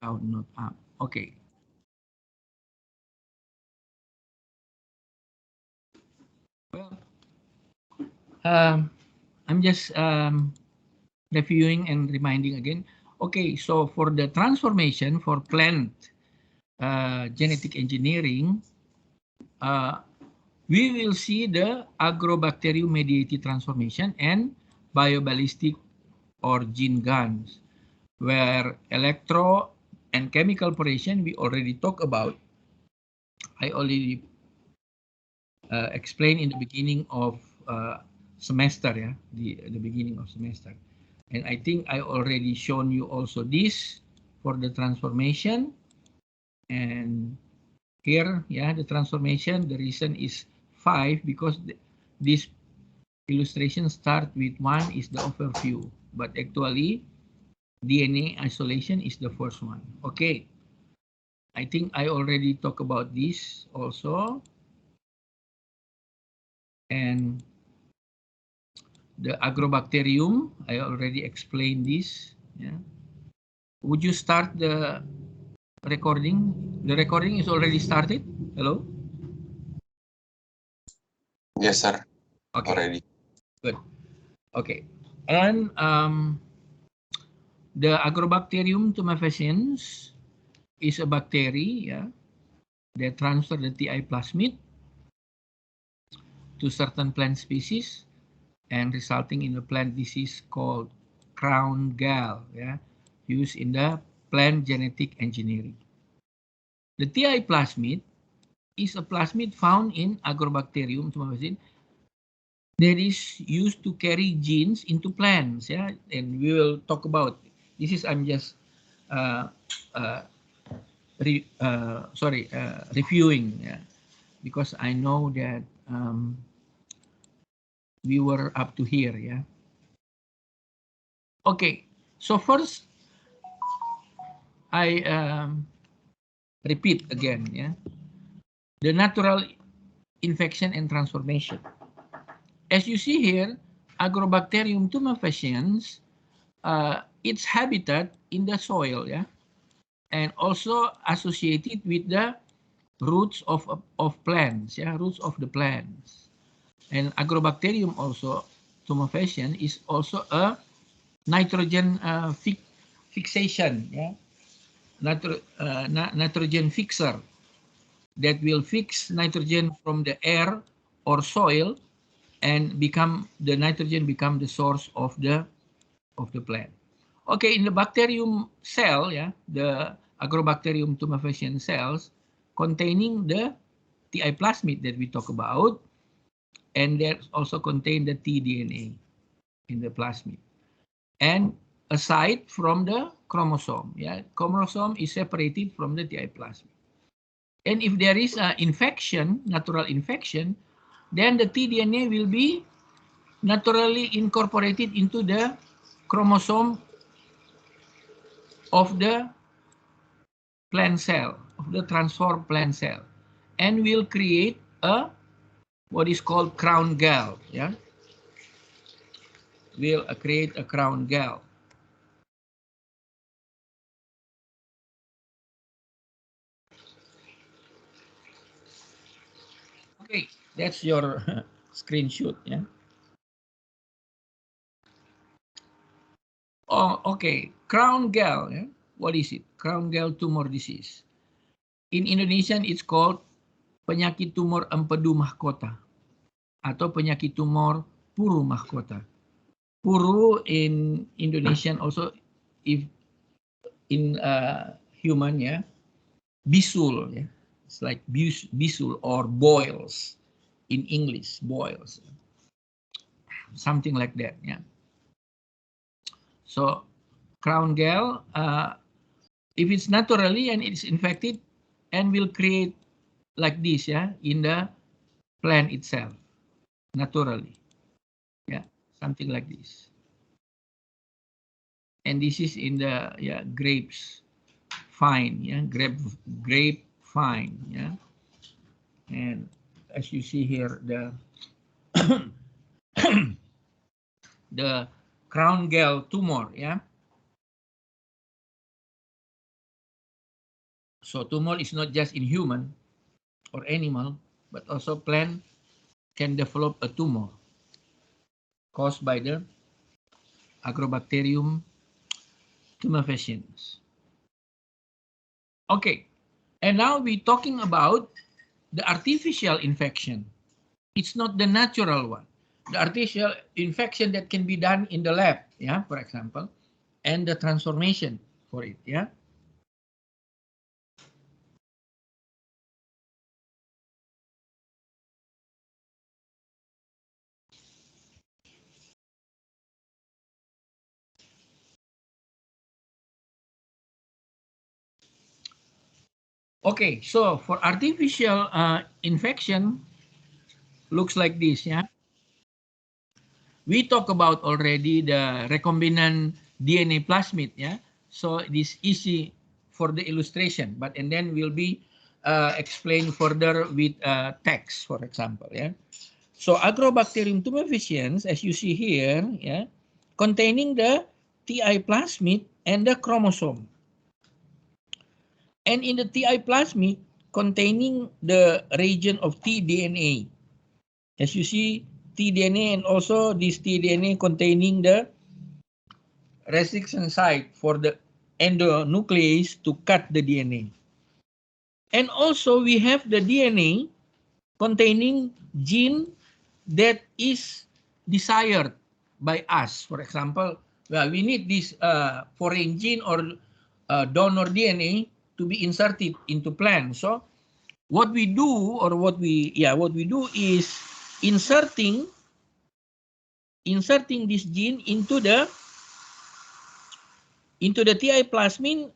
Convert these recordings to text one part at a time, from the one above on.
Down, not up. Okay. Well, I'm just reviewing and reminding again. Okay, so for the transformation for plant genetic engineering, uh, we will see the agrobacterium mediated transformation and bioballistic or gene guns, where electro and chemical operation we already talked about. I already explained in the beginning of semester, yeah, the beginning of semester. And I think I already shown you also this for the transformation. And here, yeah, the transformation, the reason is 5 because this illustration start with 1 is the overview, but actually DNA isolation is the first one. Okay, I think I already talked about this also. And the agrobacterium, I already explained this. Yeah. Would you start the recording? The recording is already started. Hello? Yes, sir. Okay, Already. good. Okay. And the Agrobacterium tumefaciens is a bacteria, yeah, that transfer the TI plasmid to certain plant species and resulting in a plant disease called crown gall, yeah, used in the plant genetic engineering. The TI plasmid is a plasmid found in Agrobacterium tumefaciens that is used to carry genes into plants, yeah, and we will talk about this. Is I'm just uh, uh, reviewing, yeah, because I know that we were up to here, yeah. Okay, so first I repeat again, yeah, the natural infection and transformation. As you see here, Agrobacterium tumefaciens, its habitat in the soil, yeah, and also associated with the roots of plants, yeah, roots of the plants. And Agrobacterium also, tumefaciens, is also a nitrogen fixation, yeah, nitrogen fixer that will fix nitrogen from the air or soil and become the nitrogen become the source of the plant. Okay, in the bacterium cell, yeah, the Agrobacterium tumefaciens cells containing the TI plasmid that we talk about, and they also contain the tDNA in the plasmid. And aside from the chromosome, yeah, chromosome is separated from the TI plasmid. And if there is an infection, natural infection, then the tDNA will be naturally incorporated into the chromosome of the plant cell, of the transformed plant cell, and will create a what is called crown gall. Yeah, will create a crown gall. Okay, that's your screenshot. Yeah. Oh, okay. Crown gall. Yeah? What is it? Crown gall tumor disease. In Indonesian, it's called penyakit tumor empedu mahkota atau penyakit tumor puru mahkota. Puru in Indonesian also, if in human, yeah, bisul, yeah, it's like bisul or boils in English, boils, something like that, yeah. So crown gall, if it's naturally and it's infected and will create like this, yeah, in the plant itself, naturally, yeah, something like this. And this is in the, yeah, grapes fine, yeah, grape fine, yeah. And as you see here, the the crown gall tumor, yeah, So tumor is not just in human or animal, but also plant can develop a tumor caused by the Agrobacterium tumefaciens. Okay, and now we're talking about the artificial infection. It's not the natural one. The artificial infection that can be done in the lab, yeah, for example, and the transformation for it, yeah. Okay, so for artificial infection, looks like this, yeah. We talk about already the recombinant DNA plasmid, yeah. So this easy for the illustration, but and then will be explained further with text, for example, yeah. So Agrobacterium tumefaciens, as you see here, yeah, containing the TI plasmid and the chromosome. And in the TI plasmid, containing the region of tDNA. As you see, tDNA and also this tDNA containing the restriction site for the endonuclease to cut the DNA. And also we have the DNA containing gene that is desired by us. For example, well, we need this foreign gene or donor DNA to be inserted into plant. So what we do or what we do is inserting this gene into the TI plasmid,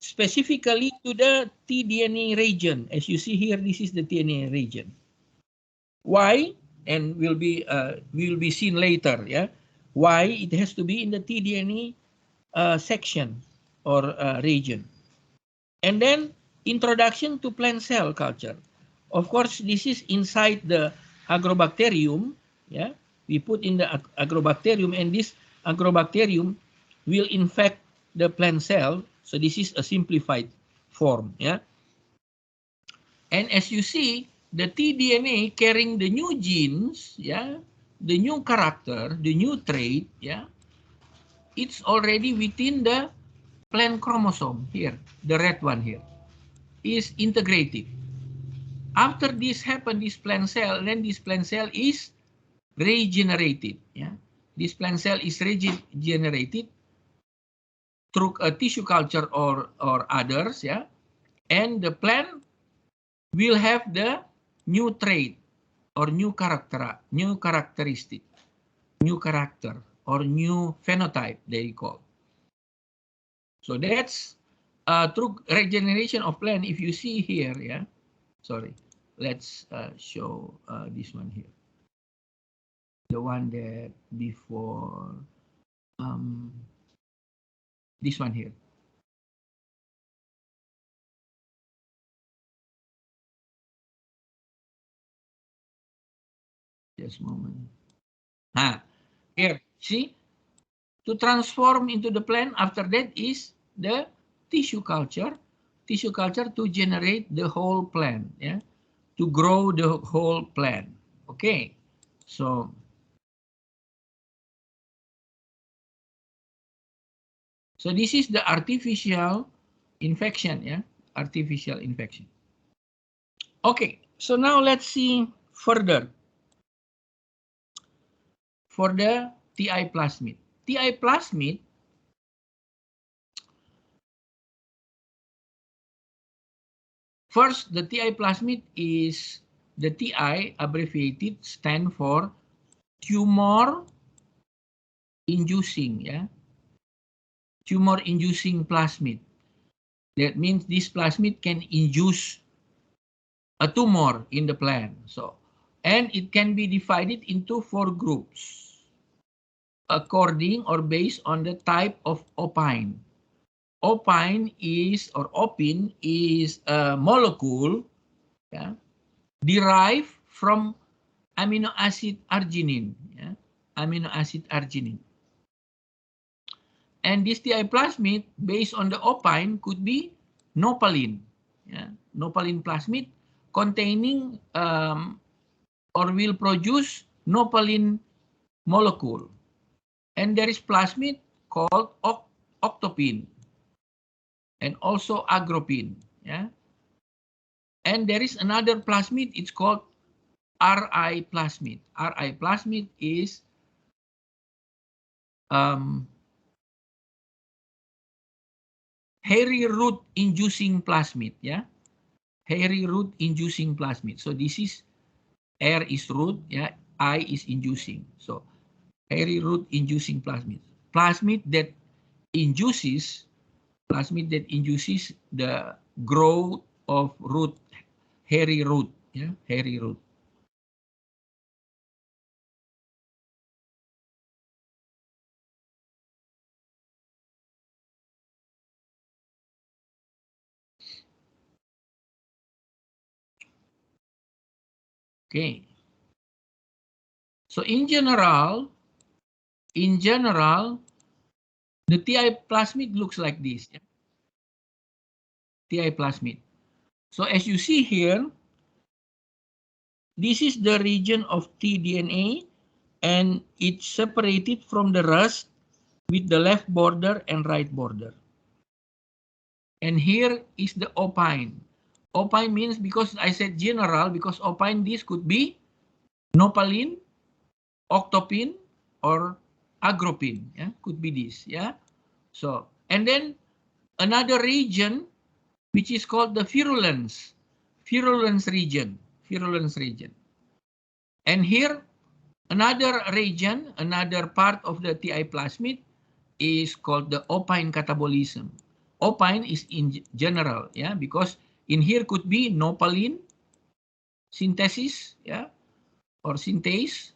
specifically to the tDNA region. As you see here, this is the DNA region. Why? And will be seen later. Yeah, why it has to be in the tDNA section or region. And then introduction to plant cell culture. Of course, this is inside the agrobacterium. Yeah, we put in the agrobacterium, and this agrobacterium will infect the plant cell. So this is a simplified form. Yeah, and as you see, the tDNA carrying the new genes, yeah, the new character, the new trait, yeah, it's already within the plant chromosome here, the red one here, is integrated. After this happened, this plant cell, then this plant cell is regenerated. Yeah, this plant cell is regenerated through a tissue culture or others. Yeah, and the plant will have the new trait or new characteristic, new character or new phenotype they call. So that's through regeneration of plant. If you see here, yeah, sorry, let's show this one here. The one that before this one here. Just a moment. Here, see, to transform into the plant after that is the tissue culture to generate the whole plant, yeah, to grow the whole plant. Okay, so this is the artificial infection, yeah, artificial infection. Okay, so now let's see further for the TI plasmid. TI plasmid, first, the TI plasmid is the TI abbreviated stand for tumor inducing, yeah, tumor inducing plasmid. That means this plasmid can induce a tumor in the plant. So, and it can be divided into 4 groups according or based on the type of opine. Opine is, or opin is a molecule, yeah, derived from amino acid arginine, yeah, amino acid arginine. And this TI plasmid, based on the opine, could be nopalin, nopalin plasmid containing or will produce nopalin molecule. And there is plasmid called octopin and also agropin. And there is another plasmid, it's called Ri plasmid. Ri plasmid is hairy root inducing plasmid. Hairy root inducing plasmid. So this is R is root, I is inducing. So hairy root inducing plasmid. Plasmid that induces the growth of root, hairy root, hairy root. Okay. So in general, the TI plasmid looks like this. TI plasmid. So as you see here, this is the region of tDNA, and it's separated from the rest with the left border and right border. And here is the opine. Opine means, because I said general, because opine, this could be nopalin, octopin, or agropin. Could be this. So, and then another region which is called the virulence region. And here another region, another part of the TI plasmid is called the opine catabolism. Opine is in general, because in here could be nopalin synthesis, or synthase,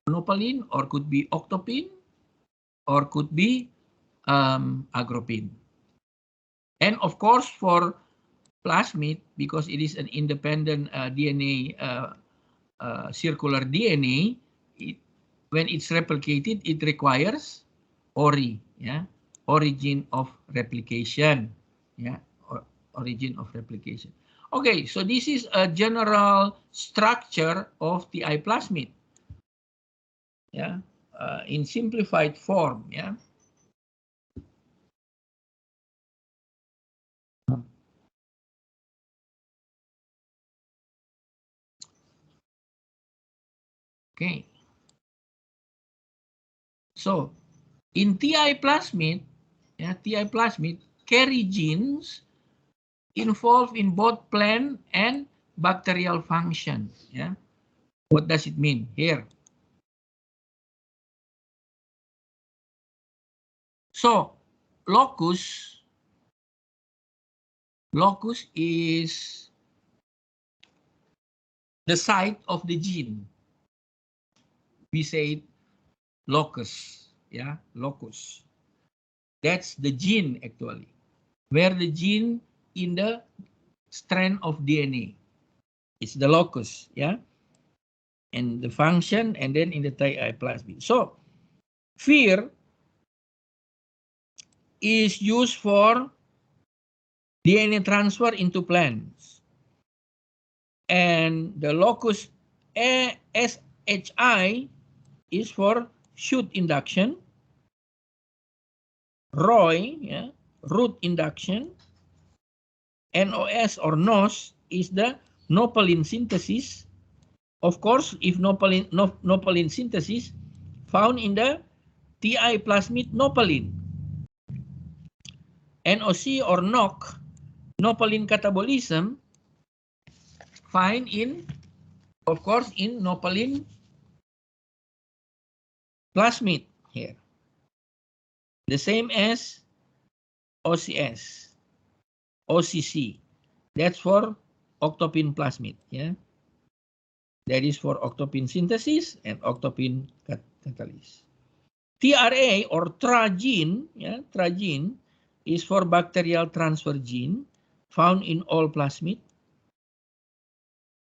nopalin, or could be octopin, or could be agropin. And of course, for plasmid, because it is an independent DNA, circular DNA, when it's replicated, it requires ORI, origin of replication, origin of replication. Okay, so this is a general structure of TI plasmid, in simplified form, Okay. So in TI plasmid, carry genes involved in both plant and bacterial function. What does it mean here? So locus is the site of the gene. We say locus, locus. That's the gene actually, where the gene in the strand of DNA. It's the locus, and the function, and then in the TI plasmid. So FIR is used for DNA transfer into plants, and the locus SHI is for shoot induction, ROI, root induction, NOS or NOS is the nopalin synthesis. Of course, if nopalin synthesis found in the TI plasmid nopalin. NOC or NOC, nopalin catabolism, find in, of course, in nopalin plasmid here. The same as OCS, OCC. That's for octopin plasmid, That is for octopin synthesis and octopin catalysis. TRA or TRA gene, TRA is for bacterial transfer gene found in all plasmid.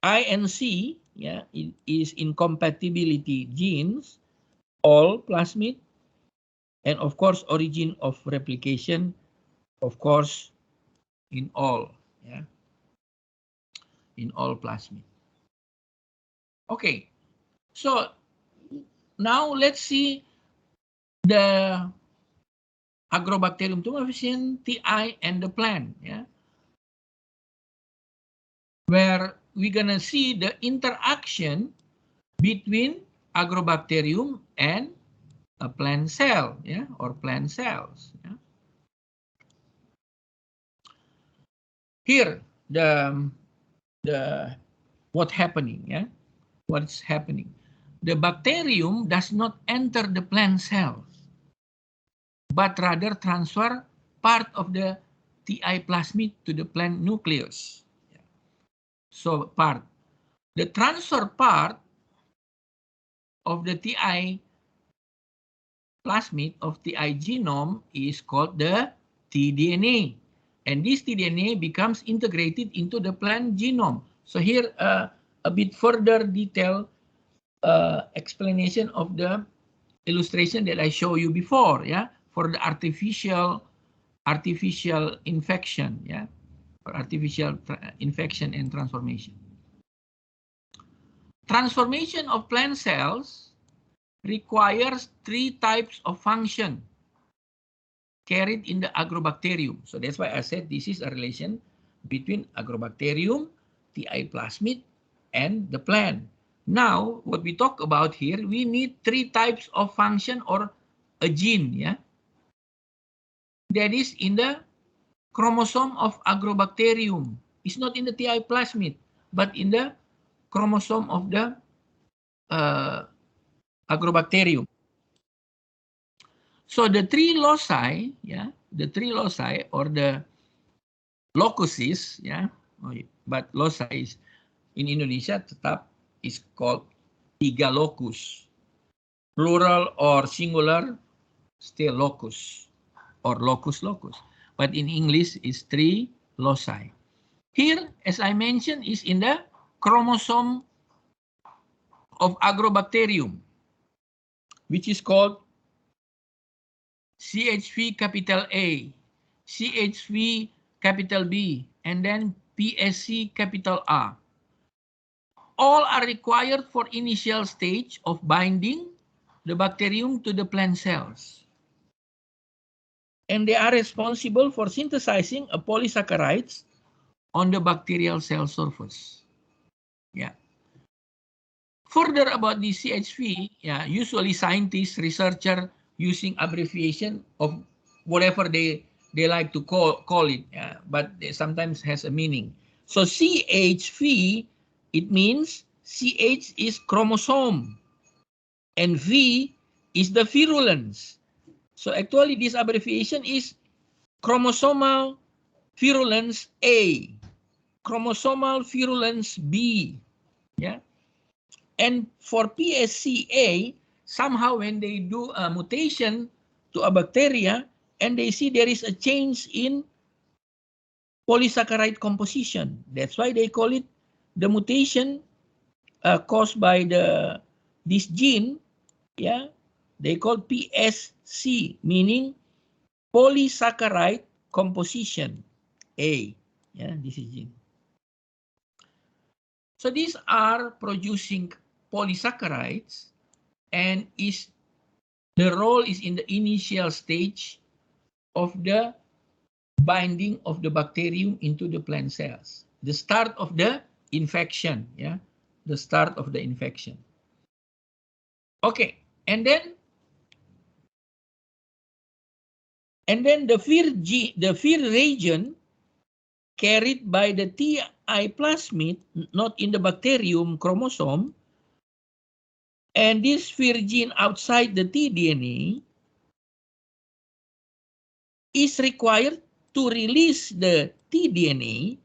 INC, is incompatibility genes, all plasmid. And of course, origin of replication, of course, in all, yeah, in all plasmid. Okay, so now let's see the Agrobacterium tumefaciens, TI, and the plant, yeah, where we're gonna see the interaction between Agrobacterium and a plant cell, yeah, or plant cells. Yeah. Here, the what happening, yeah, what's happening. The bacterium does not enter the plant cells, but rather transfer part of the TI plasmid to the plant nucleus. So the transfer part of the TI plasmid of TI genome is called the tDNA. And this tDNA becomes integrated into the plant genome. So here a bit further detailed explanation of the illustration that I showed you before, yeah, for the artificial infection, yeah, for artificial infection and transformation. Transformation of plant cells requires 3 types of function carried in the Agrobacterium. So that's why I said this is a relation between Agrobacterium, TI plasmid, and the plant. Now, what we talk about here, we need 3 types of function or a gene, yeah, that is in the chromosome of Agrobacterium. It's not in the TI plasmid, but in the chromosome of the Agrobacterium. So the 3 loci, yeah, the 3 loci or the locuses, yeah, but loci is in Indonesia tetap is called 3 locus. Plural or singular, still locus or locus. But in English is 3 loci. Here, as I mentioned, is in the chromosome of Agrobacterium, which is called CHV capital A, CHV capital B, and then PSC capital A. All are required for initial stage of binding the bacterium to the plant cells. And they are responsible for synthesizing a polysaccharides on the bacterial cell surface. Yeah. Further about the CHV, yeah, usually scientists, researchers using abbreviation of whatever they like to call it, yeah, but it sometimes has a meaning. So CHV, it means CH is chromosome and V is the virulence. So actually this abbreviation is chromosomal virulence A, chromosomal virulence B, yeah. And for PSCA, somehow when they do a mutation to a bacteria and they see there is a change in polysaccharide composition, that's why they call it the mutation caused by this gene, yeah, they call PSC, meaning polysaccharide composition A, yeah, this is gene. So these are producing polysaccharides, and the role is in the initial stage of the binding of the bacterium into the plant cells. The start of the infection, yeah, the start of the infection. Okay, and then the Vir region carried by the TI plasmid, not in the bacterium chromosome, and this Vir gene outside the tDNA is required to release the tDNA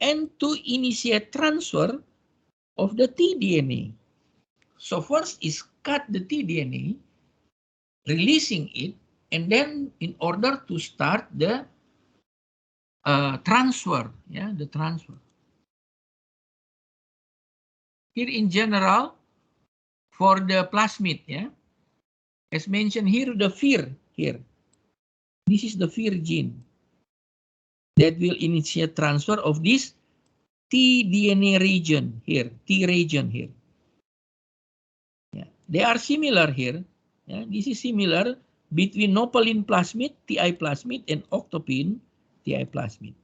and to initiate transfer of the tDNA. So first is cut the tDNA, releasing it, and then in order to start the transfer, yeah, the transfer. Here in general, for the plasmid, yeah, as mentioned here, the Vir here. This is the Vir gene that will initiate transfer of this tDNA region here, T region here. Yeah. They are similar here. Yeah. This is similar between nopalin plasmid, TI plasmid, and octopin, TI plasmid.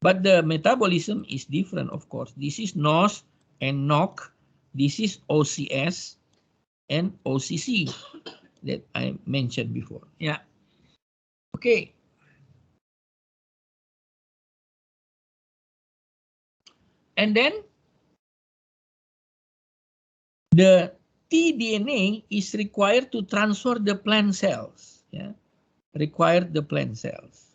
But the metabolism is different, of course. This is NOS and NOC. This is OCS and OCC that I mentioned before. Yeah. Okay. And then the tDNA is required to transfer the plant cells. Yeah. Required the plant cells.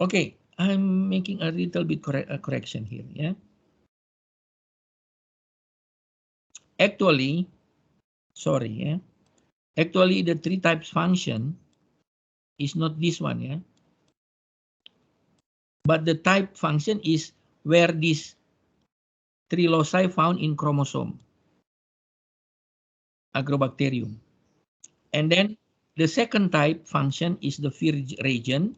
Okay. I'm making a little bit correction here. Yeah. Actually, sorry. Yeah. Actually, the 3 types function is not this one. Yeah. But the type function is where these 3 loci found in chromosome, Agrobacterium. And then the second type function is the Vir region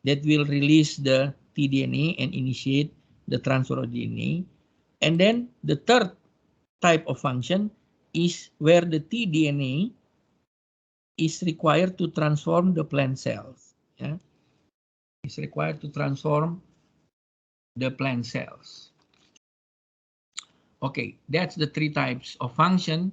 that will release the tDNA and initiate the transfer of DNA. And then the third type of function is where the tDNA is required to transform the plant cells. Yeah? It's required to transform the plant cells. Okay, that's the 3 types of function.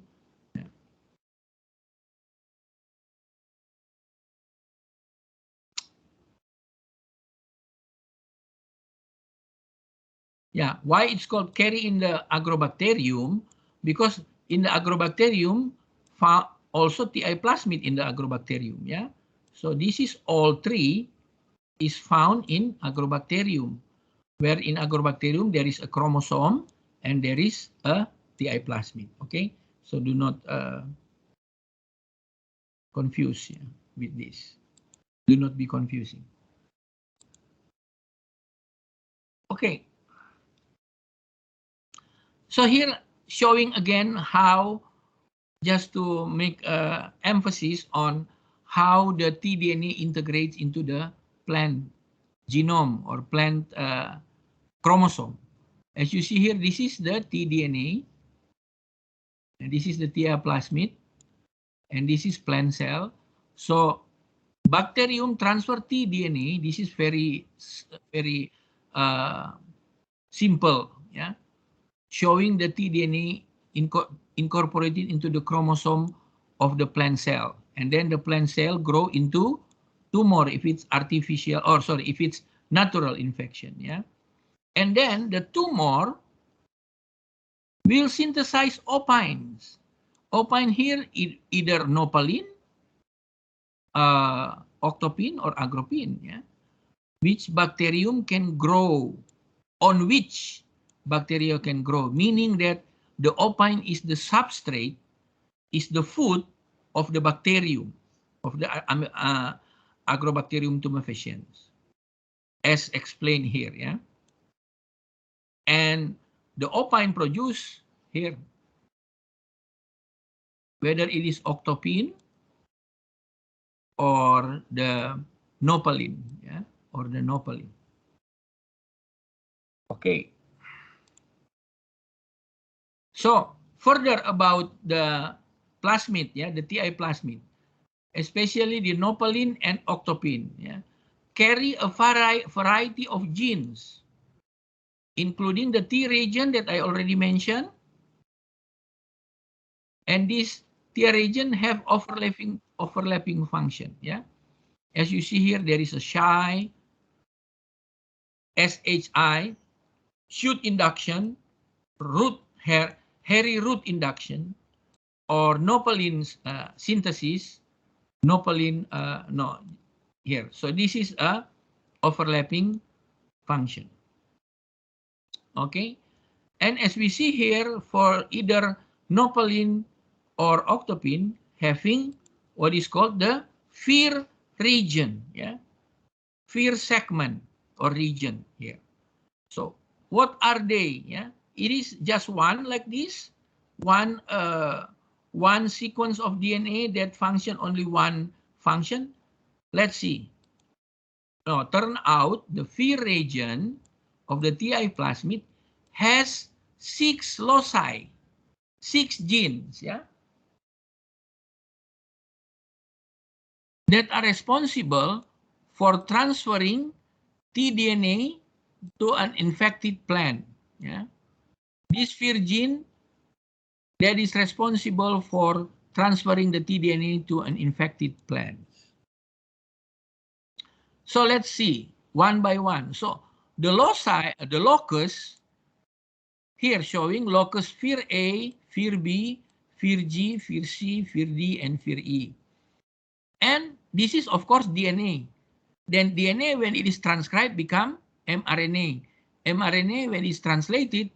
Yeah, why it's called carry in the Agrobacterium? Because in the Agrobacterium, also TI plasmid in the Agrobacterium. Yeah, so this is all 3 is found in Agrobacterium, where in Agrobacterium there is a chromosome and there is a TI plasmid. Okay, so do not confuse with this. Do not be confusing. Okay. So here showing again how, just to make emphasis on how the tDNA integrates into the plant genome or plant chromosome. As you see here, this is the tDNA, and this is the TI plasmid, and this is plant cell. So bacterium transfer tDNA. This is very simple, yeah, showing the tDNA incorporated into the chromosome of the plant cell, and then the plant cell grow into tumor if it's artificial, or sorry, if it's natural infection. Yeah, and then the tumor will synthesize opines. Opine here either nopalin, octopin, or agropin. Yeah, which bacterium can grow, on which bacteria can grow, meaning that the opine is the substrate, is the food of the bacterium, of the Agrobacterium tumefaciens, as explained here. Yeah, and the opine produced here, whether it is octopin or the nopalin, yeah, or the nopalin. Okay. So further about the plasmid, yeah, the TI plasmid, especially the nopalin and octopin, yeah, carry a variety of genes, including the T region that I already mentioned, and this T region have overlapping function. Yeah, as you see here, there is a SHI, SHI, shoot induction, hairy root induction, or nopalin synthesis. Nopalin, no, here. So this is a overlapping function. Okay, and as we see here, for either nopalin or octopin, having what is called the Vir region, yeah, Vir segment or region here. So what are they? Yeah, it is just one like this, one sequence of DNA that function only one function. Let's see. No, turn out the FIR region of the TI plasmid has 6 loci, 6 genes, yeah, that are responsible for transferring tDNA to an infected plant. Yeah, this FIR gene that is responsible for transferring the tDNA to an infected plant. So let's see one by one. So the loci, the locus here showing locus FIR A, FIR B, FIR G, FIR C, FIR D, and FIR E. And this is of course DNA. Then DNA when it is transcribed become mRNA. mRNA when it's translated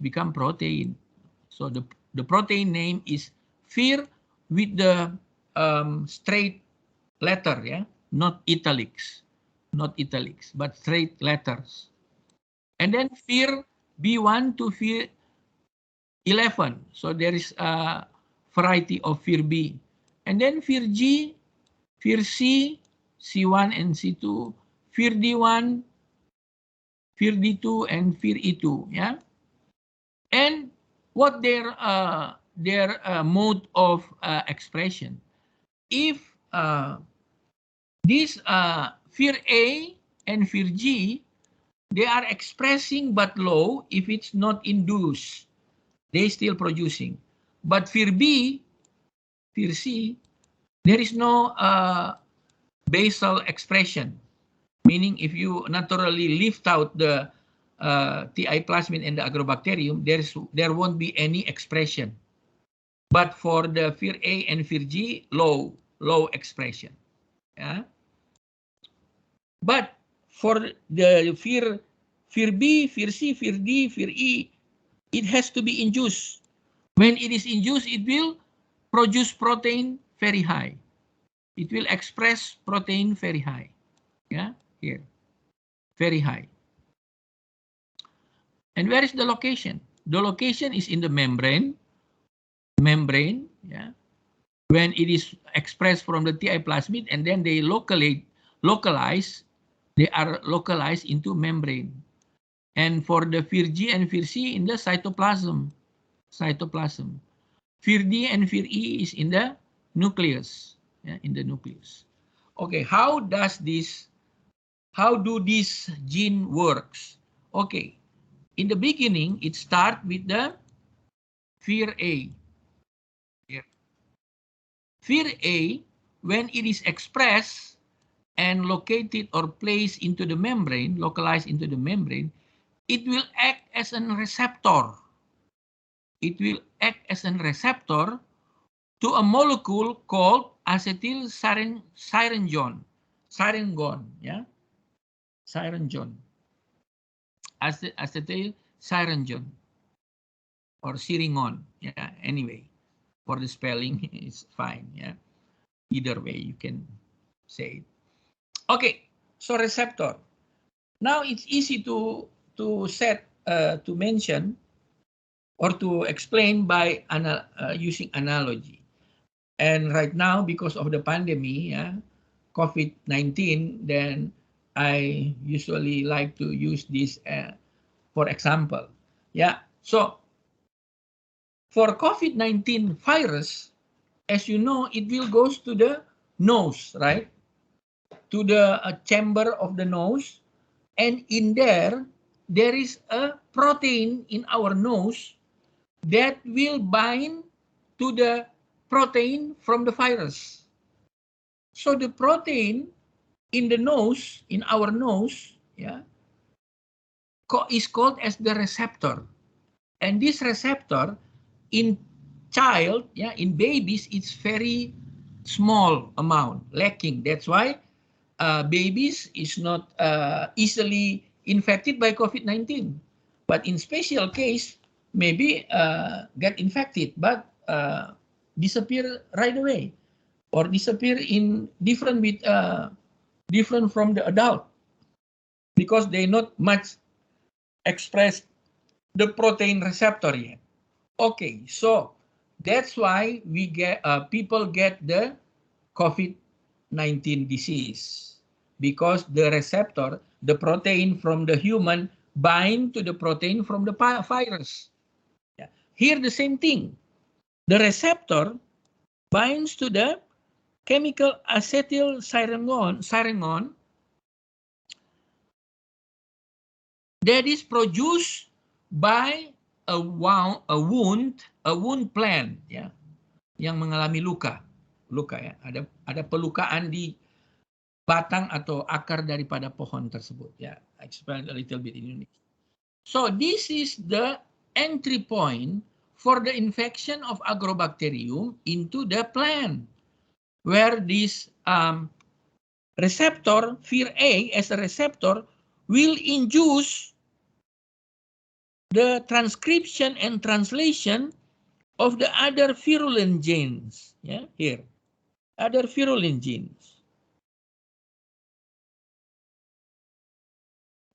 become protein. So the protein name is FIR with the straight letter, yeah, not italics, but straight letters. And then FIR B1 to FIR 11. So there is a variety of FIR B. And then FIR G, FIR C, C1 and C2, FIR D1, FIR D2, and FIR E2. Yeah. And what their mode of expression? If these FIR A and FIR G, they are expressing but low if it's not induced. They still producing. But FIR B, FIR C, there is no basal expression. Meaning if you naturally lift out the TI plasmid and the agrobacterium, there won't be any expression. But for the FIR A and FIR G, low expression. Yeah. But for the FIR B, FIR C, FIR D, FIR E, it has to be induced. When it is induced, it will produce protein very high. It will express protein very high. Yeah, here, very high. And where is the location? The location is in the membrane. Yeah. When it is expressed from the TI plasmid, and then they localize. They are localized into membrane. And for the FIR G and FIR C in the cytoplasm. FIR D and FIR E is in the nucleus. Yeah, in the nucleus. Okay, how do this gene works? Okay, in the beginning, it starts with the FIR A. Here. FIR A, when it is expressed and located or placed into the membrane, localized into the membrane, it will act as a receptor. It will act as a receptor to a molecule called acetylcyrangon. Yeah, cyrangon. Acetylcyrangon or cyringon. Yeah, anyway, for the spelling is fine. Yeah, either way you can say it. Okay, so receptor. Now it's easy to mention or to explain by using analogy. And right now, because of the pandemic, yeah, COVID-19, then I usually like to use this for example. Yeah, so for COVID-19 virus, as you know, it will go to the nose, right? To the chamber of the nose. And in there is a protein in our nose that will bind to the protein from the virus. So the protein in the nose, in our nose, yeah, is called as the receptor. And this receptor in child, yeah, in babies, it's very small amount, lacking. That's why babies is not easily infected by COVID-19. But in special case, maybe get infected, but disappear right away, or disappear in different from the adult, because they not much express the protein receptor yet. Okay, so that's why we get people get the COVID-19 disease. because the receptor, the protein from the human, bind to the protein from the virus. Yeah. Here the same thing. The receptor binds to the chemical acetylcysteine that is produced by a wound plant, ya, yang mengalami luka ya, ada pelukaan di batang atau akar daripada pohon tersebut, ya. I explain a little bit in English. So this is the entry point for the infection of Agrobacterium into the plant, where this receptor, FIR-A as a receptor, will induce the transcription and translation of the other virulent genes. Yeah, here, other virulent genes.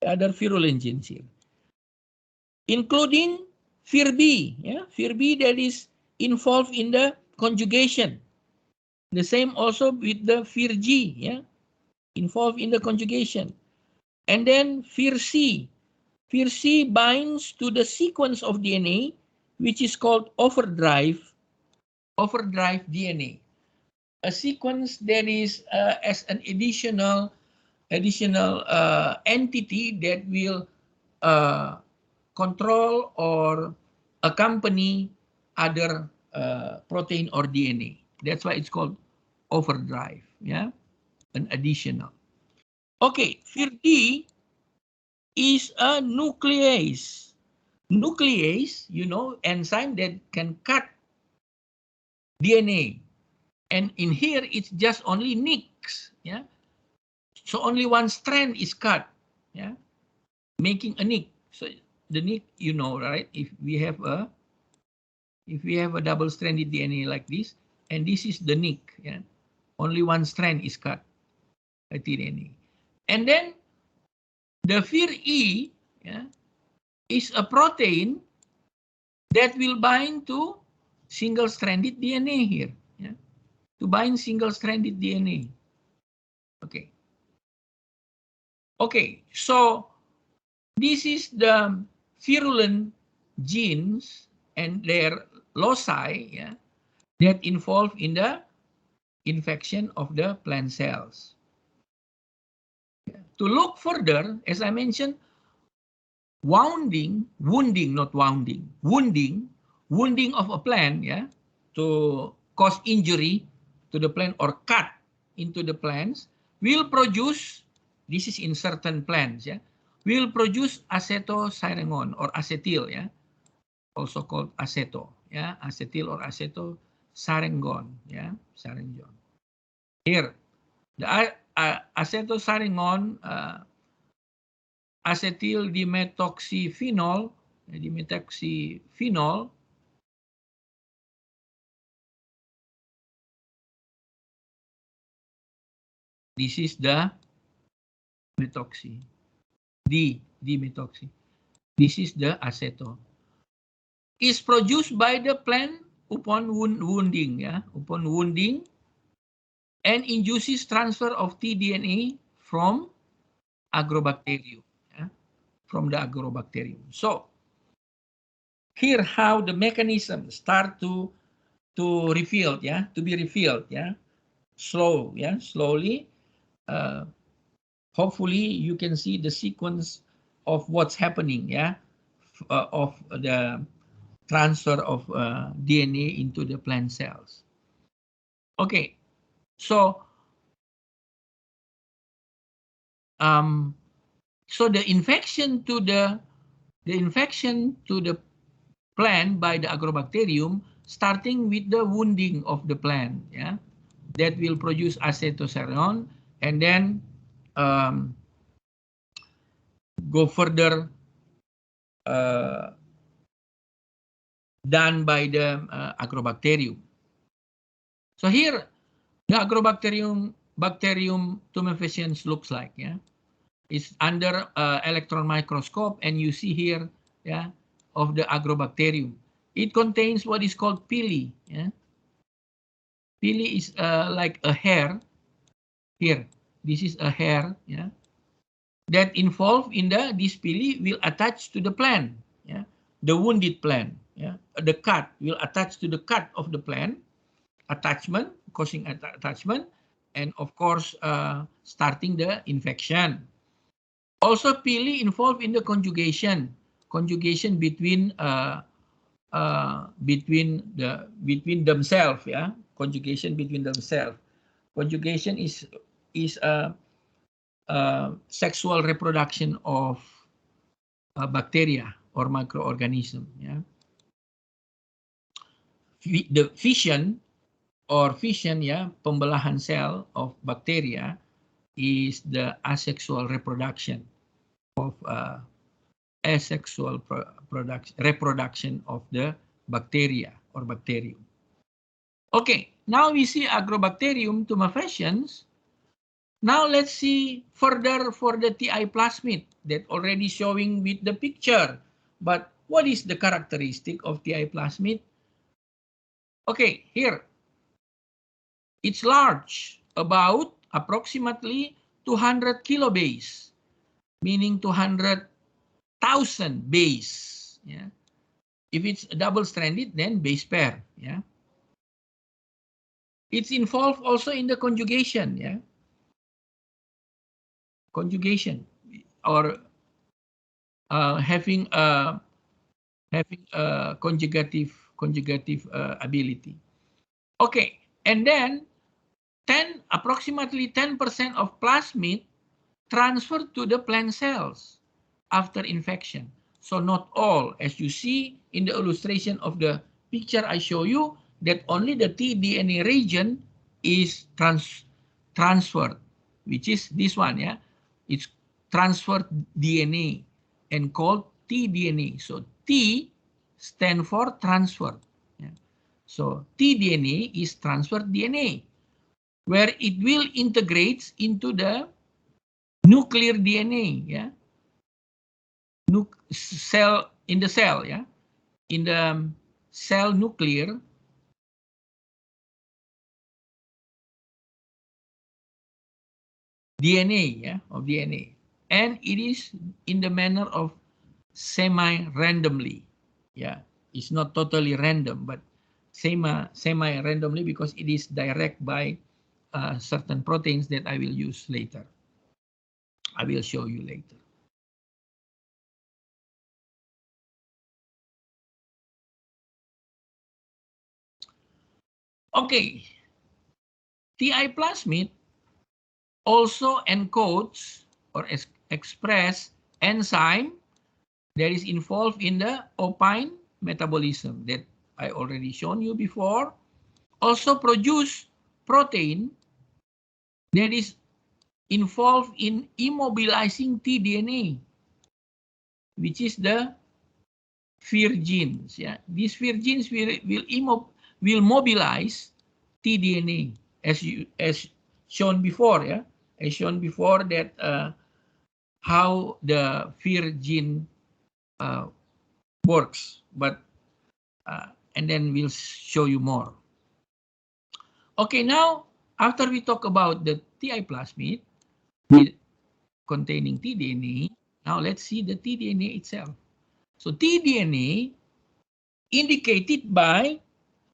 Other virulent genes here, including FIR-B. Yeah, FIR-B that is involved in the conjugation. The same also with the FIR-G. Yeah, involved in the conjugation. And then FIR-C. FIR-C binds to the sequence of DNA, which is called overdrive DNA. A sequence that is as an additional entity that will control or accompany other protein or DNA. That's why it's called overdrive, yeah, an additional. Okay, FIR-D is a nuclease. Nuclease, you know, enzyme that can cut DNA. And in here, it's just only nicks, yeah. So only one strand is cut, yeah, making a nick. So the nick, you know, right? If we have a double-stranded DNA like this, and this is the nick, yeah, only one strand is cut at DNA. And then the FIR-E, yeah, is a protein that will bind to single-stranded DNA here, yeah, to bind single-stranded DNA. Okay. Okay, so this is the virulent genes and their loci, yeah, that involve in the infection of the plant cells. Yeah. To look further, as I mentioned, wounding of a plant, yeah, to cause injury to the plant or cut into the plants will produce, this is in certain plants, yeah, will produce acetylcysteine or acetyl, yeah, also called aceto, yeah, acetyl or acetylcysteine, yeah, cysteine. Here, the acetylcysteine, acetyl dimetoxyphenol, this is the methoxy, D-methoxy. This is the aceto. Is produced by the plant upon wounding, yeah, upon wounding, and induces transfer of tDNA from Agrobacterium, yeah, from the Agrobacterium. So here how the mechanism start to reveal, yeah, to be revealed, yeah, slowly. Hopefully you can see the sequence of what's happening, yeah, of the transfer of DNA into the plant cells. Okay, so so the infection to the plant by the Agrobacterium, starting with the wounding of the plant, yeah, that will produce acetylcysteine, and then go further done by the Agrobacterium. So here, the Agrobacterium tumefaciens looks like, yeah. It's under electron microscope, and you see here, yeah, of the Agrobacterium. It contains what is called pili, yeah. Pili is like a hair here. this is a hair, yeah, that involved in this pili will attach to the plant, yeah, the wounded plant, yeah, the cut will attach to the cut of the plant, attachment, causing attachment, and of course starting the infection. Also, pili involved in the conjugation between between themselves, yeah, conjugation between themselves. Conjugation is a sexual reproduction of bacteria or microorganism, yeah. The fission yeah, pembelahan sel of bacteria is the asexual reproduction of asexual reproduction of the bacteria or bacterium. Okay, now we see Agrobacterium tumefaciens. Now let's see further for the TI plasmid that already showing with the picture. But what is the characteristic of TI plasmid? Okay, here. It's large, about approximately 200 kilobase, meaning 200,000 base. Yeah. If it's double-stranded, then base pair. Yeah. It's involved also in the conjugation. Yeah. Conjugation or having a conjugative ability. Okay, and then approximately 10% of plasmid transferred to the plant cells after infection. So not all, as you see in the illustration of the picture I show you, that only the tDNA region is transferred, which is this one, yeah. It's transferred DNA and called tDNA. So T stand for transfer. Yeah. So tDNA is transferred DNA, where it will integrate into the nuclear DNA, yeah, cell in the cell, yeah, in the cell nuclear DNA, yeah, of DNA, and it is in the manner of semi-randomly, yeah. It's not totally random, but semi-randomly because it is direct by certain proteins that I will use later. I will show you later. Okay, TI plasmid also encodes or express enzyme that is involved in the opine metabolism that I already shown you before. Also produce protein that is involved in immobilizing tDNA, which is the FIR genes. Yeah, these FIR genes will mobilize tDNA as shown before. Yeah, as shown before that how the FIR gene works, but and then we'll show you more. Okay, now after we talk about the TI plasmid containing tDNA, now let's see the tDNA itself. So tDNA indicated by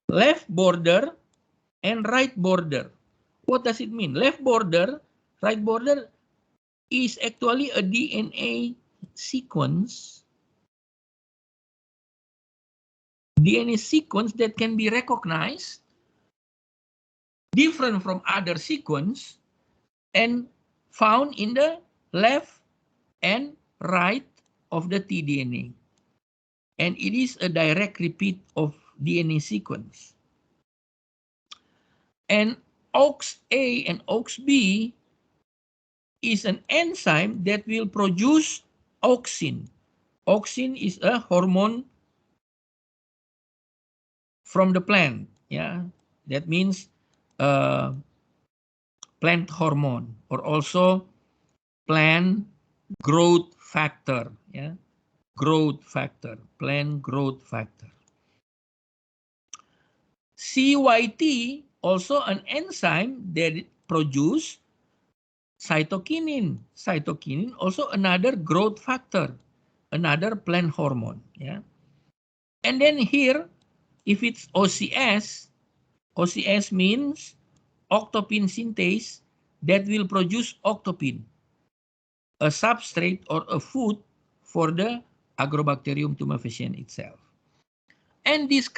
left border and right border. What does it mean? Left border, right border is actually a DNA sequence. DNA sequence that can be recognized different from other sequence and found in the left and right of the tDNA. And it is a direct repeat of DNA sequence. And OX-A and OX-B is an enzyme that will produce auxin. Auxin is a hormone from the plant. Yeah, that means plant hormone or also plant growth factor. Yeah, growth factor, plant growth factor. CYT also an enzyme that produce cytokinin. Cytokinin also another growth factor, another plant hormone. Yeah. And then here, if it's OCS, OCS means octopin synthase that will produce octopin, a substrate or a food for the Agrobacterium tumefaciens itself. And this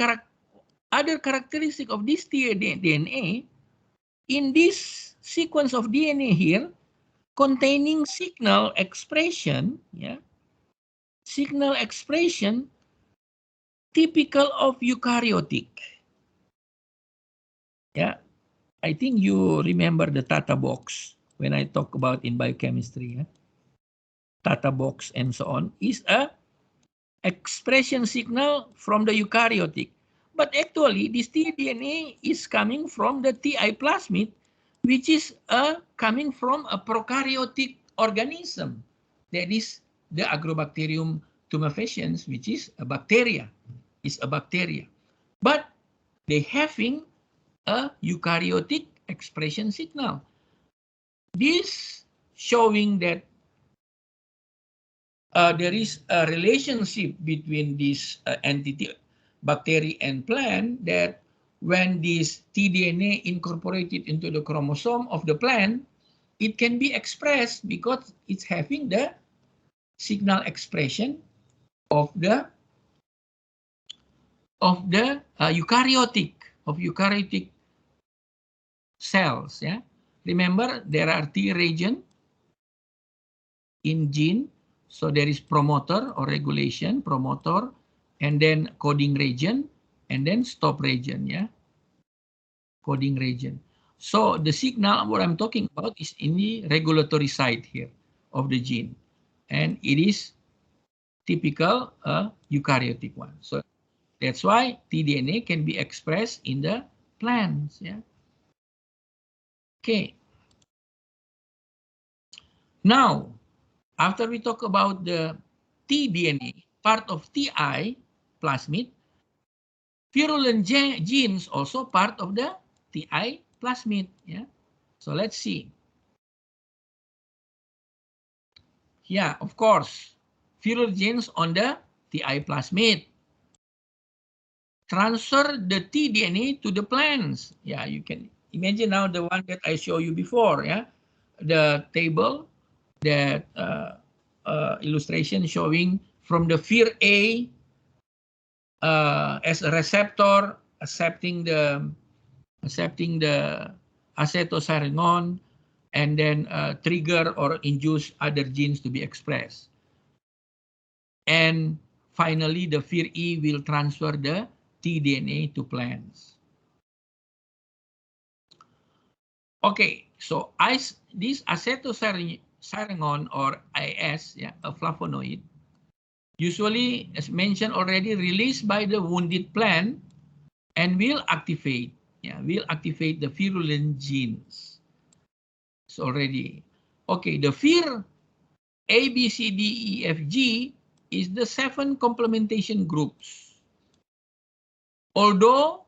other characteristic of this DNA, in this sequence of DNA here, containing signal expression, yeah, signal expression typical of eukaryotic. Yeah, I think you remember the Tata box when I talk about in biochemistry. Yeah? Tata box and so on is a expression signal from the eukaryotic. But actually, this tDNA is coming from the TI plasmid, which is coming from a prokaryotic organism. That is the Agrobacterium tumefaciens, which is a bacteria. Is a bacteria. But they having a eukaryotic expression signal. This showing that there is a relationship between this entity, bacteria and plant, that when this tDNA incorporated into the chromosome of the plant, it can be expressed because it's having the signal expression of the eukaryotic cells. Yeah, remember there are T region in gene. So there is promoter or regulation, promoter, and then coding region, and then stop region, yeah? Coding region. So the signal, what I'm talking about is in the regulatory side here of the gene. And it is typical eukaryotic one. So that's why tDNA can be expressed in the plants, yeah? Okay. Now, after we talk about the tDNA, part of TI plasmid, virulent genes also part of the TI plasmid. Yeah. So let's see. Yeah, of course, virulent genes on the TI plasmid transfer the tDNA to the plants. Yeah, you can imagine now the one that I showed you before. Yeah, the table that illustration showing from the FIR A as a receptor accepting the acetylsarinone and then trigger or induce other genes to be expressed. And finally, the FIR-E will transfer the tDNA to plants. Okay, so this acetylsarinone or IS, yeah, a flavonoid, usually, as mentioned already, released by the wounded plant and will activate the virulent genes. It's already okay. The FIR A, B, C, D, E, F, G is the 7 complementation groups. Although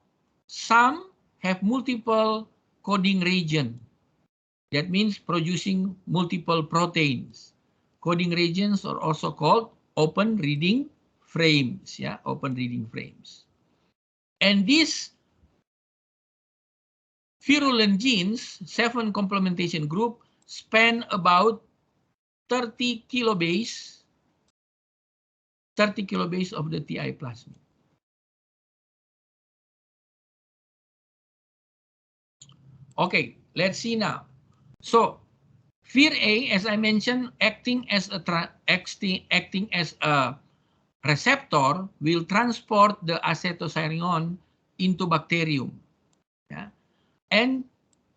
some have multiple coding region, that means producing multiple proteins. Coding regions are also called open reading frames. Yeah, open reading frames. And these virulent genes, 7 complementation group, span about 30 kilobase of the TI plasmid. Okay, let's see now. So, FIR-A, as I mentioned, acting as a receptor, will transport the acetylsarinone into bacterium, yeah, and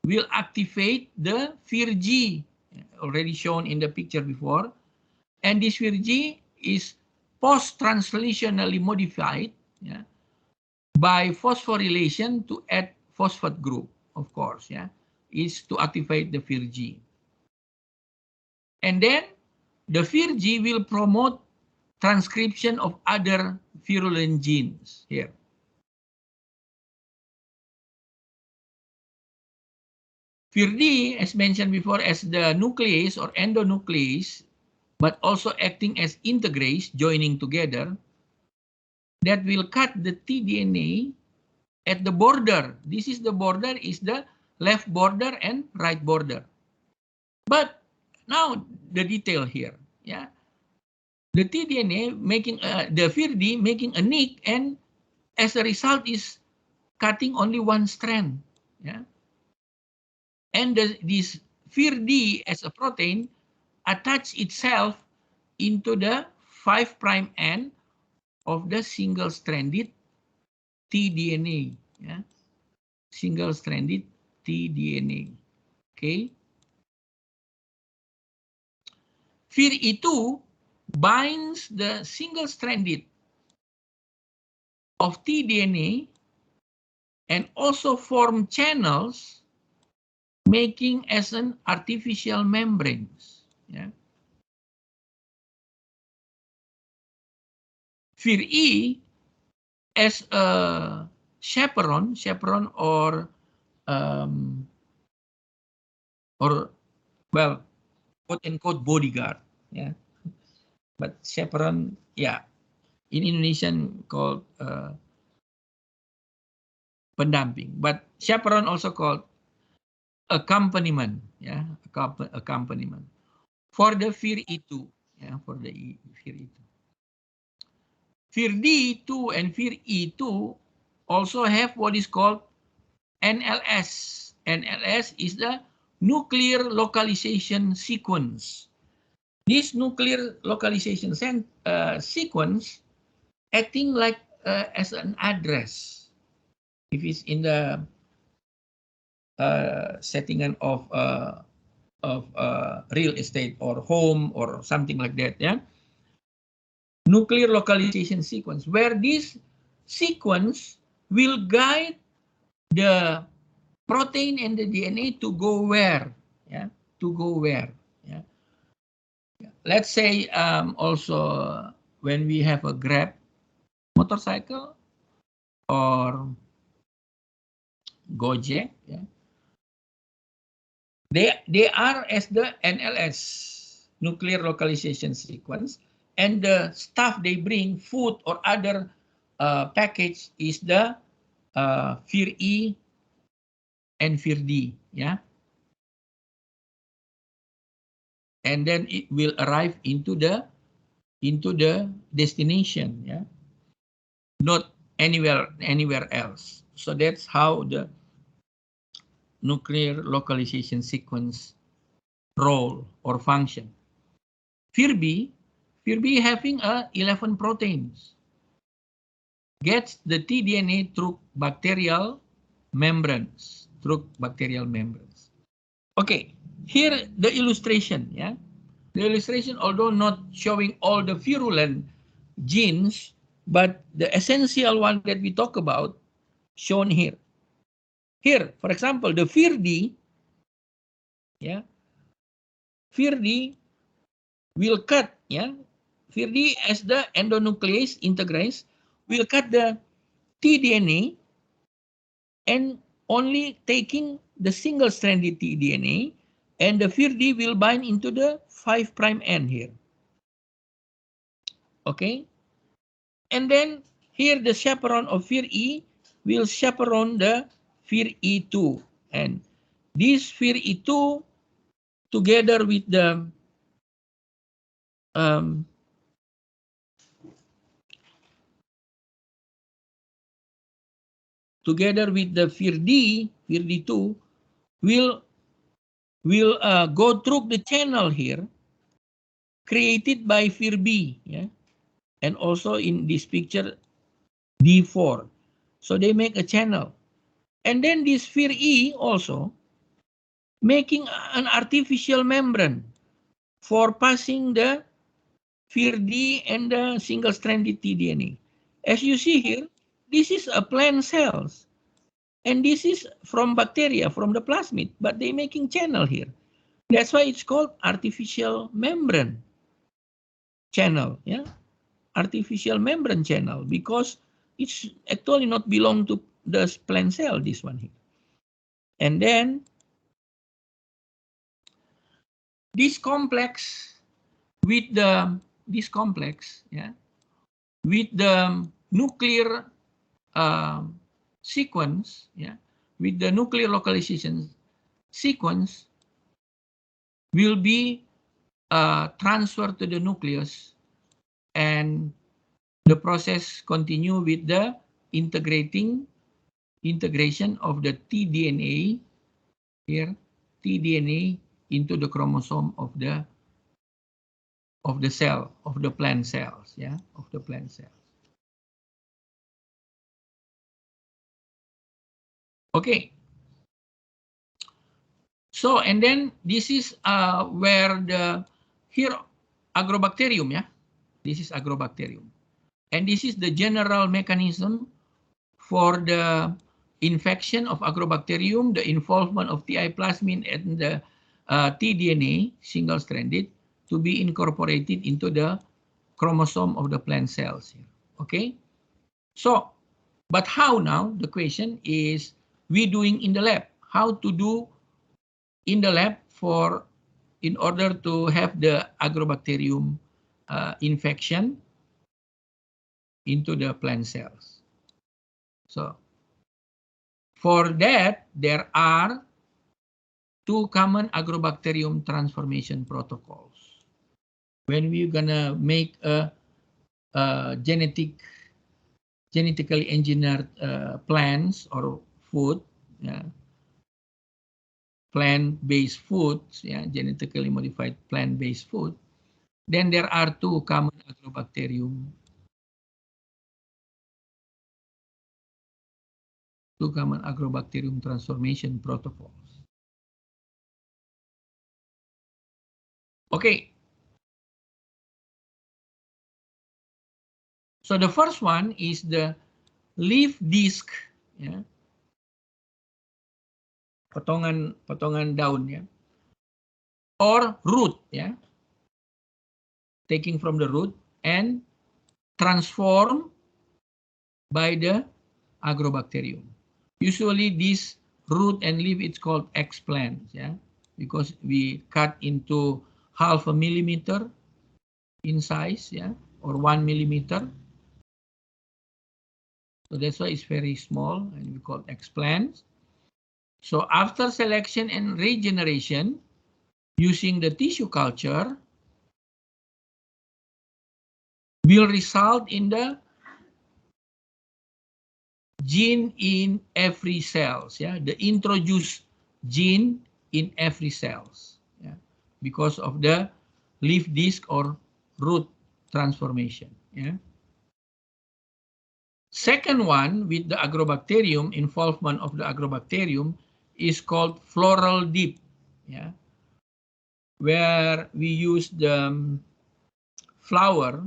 will activate the FIR-G, already shown in the picture before. And this FIR-G is post-translationally modified, yeah, by phosphorylation to add phosphate group, of course, yeah, is to activate the FIR-G. And then the FIR-G will promote transcription of other virulent genes here. FIR-D, as mentioned before, as the nuclease or endonuclease, but also acting as integrase, joining together, that will cut the tDNA at the border. This is the border, is the left border and right border. But now the detail here, yeah. The tDNA making the FIR-D making a nick, and as a result is cutting only one strand, yeah. And this FIR-D as a protein attach itself into the 5' end of the single-stranded tDNA, yeah. Single-stranded tDNA, okay. FIR-E2 binds the single-stranded of tDNA and also form channels, making as an artificial membranes, yeah. FIR-E as a chaperone or well, quote unquote bodyguard, yeah. But chaperone, yeah, in Indonesian called pendamping, but chaperone also called accompaniment, yeah, accompaniment for the FIR-E2, yeah, for the FIR-E2. FIR-D2 and FIR-E2 also have what is called NLS. NLS is the nuclear localization sequence. This nuclear localization sequence acting like as an address. If it's in the setting of real estate or home or something like that, yeah. Nuclear localization sequence, where this sequence will guide the protein and the DNA to go where, yeah, to go where, yeah. Let's say also when we have a Grab motorcycle or Gojek, yeah, they are as the NLS, nuclear localization sequence, and the stuff they bring, food or other package, is the FIR-E and FIR-D, yeah. And then it will arrive into the destination, yeah, not anywhere else. So that's how the nuclear localization sequence role or function. FIR-B having 11 proteins, gets the tDNA through bacterial membranes, Okay, here the illustration, yeah. The illustration, although not showing all the virulent genes, but the essential one that we talk about shown here. Here, for example, the FIR-D, yeah, FIR-D will cut, yeah, FIR-D as the endonuclease integrase will cut the tDNA and only taking the single-stranded tDNA, and the FIR-D will bind into the 5' end here. Okay, and then here the chaperone of FIR-E will chaperone the FIR-E2, and this FIR-E2 together with the FIR-D, FIR-D2 will go through the channel here created by FIR-B, yeah, and also in this picture D4. So they make a channel, and then this FIR-E also making an artificial membrane for passing the FIR-D and the single-stranded tDNA. As you see here, this is a plant cells, and this is from bacteria, from the plasmid, but they making channel here. That's why it's called artificial membrane channel, yeah, artificial membrane channel, because it's actually not belong to the plant cell, this one here. And then this complex with the with the nuclear sequence, with the nuclear localization sequence will be transferred to the nucleus, and the process continue with the integration of the tDNA here, tDNA into the chromosome of the cell, of the plant cells, of the plant cells. Okay. So, and then this is where here Agrobacterium, this is Agrobacterium. And this is the general mechanism for the infection of Agrobacterium, the involvement of TI plasmid and the tDNA, single-stranded, to be incorporated into the chromosome of the plant cells here. Okay. So, but how now? The question is, we doing in the lab? How to do in the lab in order to have the Agrobacterium infection into the plant cells. So for that, there are two common Agrobacterium transformation protocols. When we're gonna make a genetically engineered plants or food, plant-based foods, genetically modified plant-based food, then there are two common Agrobacterium transformation protocols. Okay. So the first one is the leaf disc, potongan daun, or root, taking from the root and transformed by the Agrobacterium. Usually this root and leaf, it's called explants, because we cut into 0.5 millimeter in size, or 1 millimeter. So that's why it's very small, and we call explants. So after selection and regeneration, using the tissue culture, will result in the gene in every cells, the introduced gene in every cells, because of the leaf disc or root transformation, Second one, with the Agrobacterium, involvement of the Agrobacterium, is called floral dip, where we use the flower,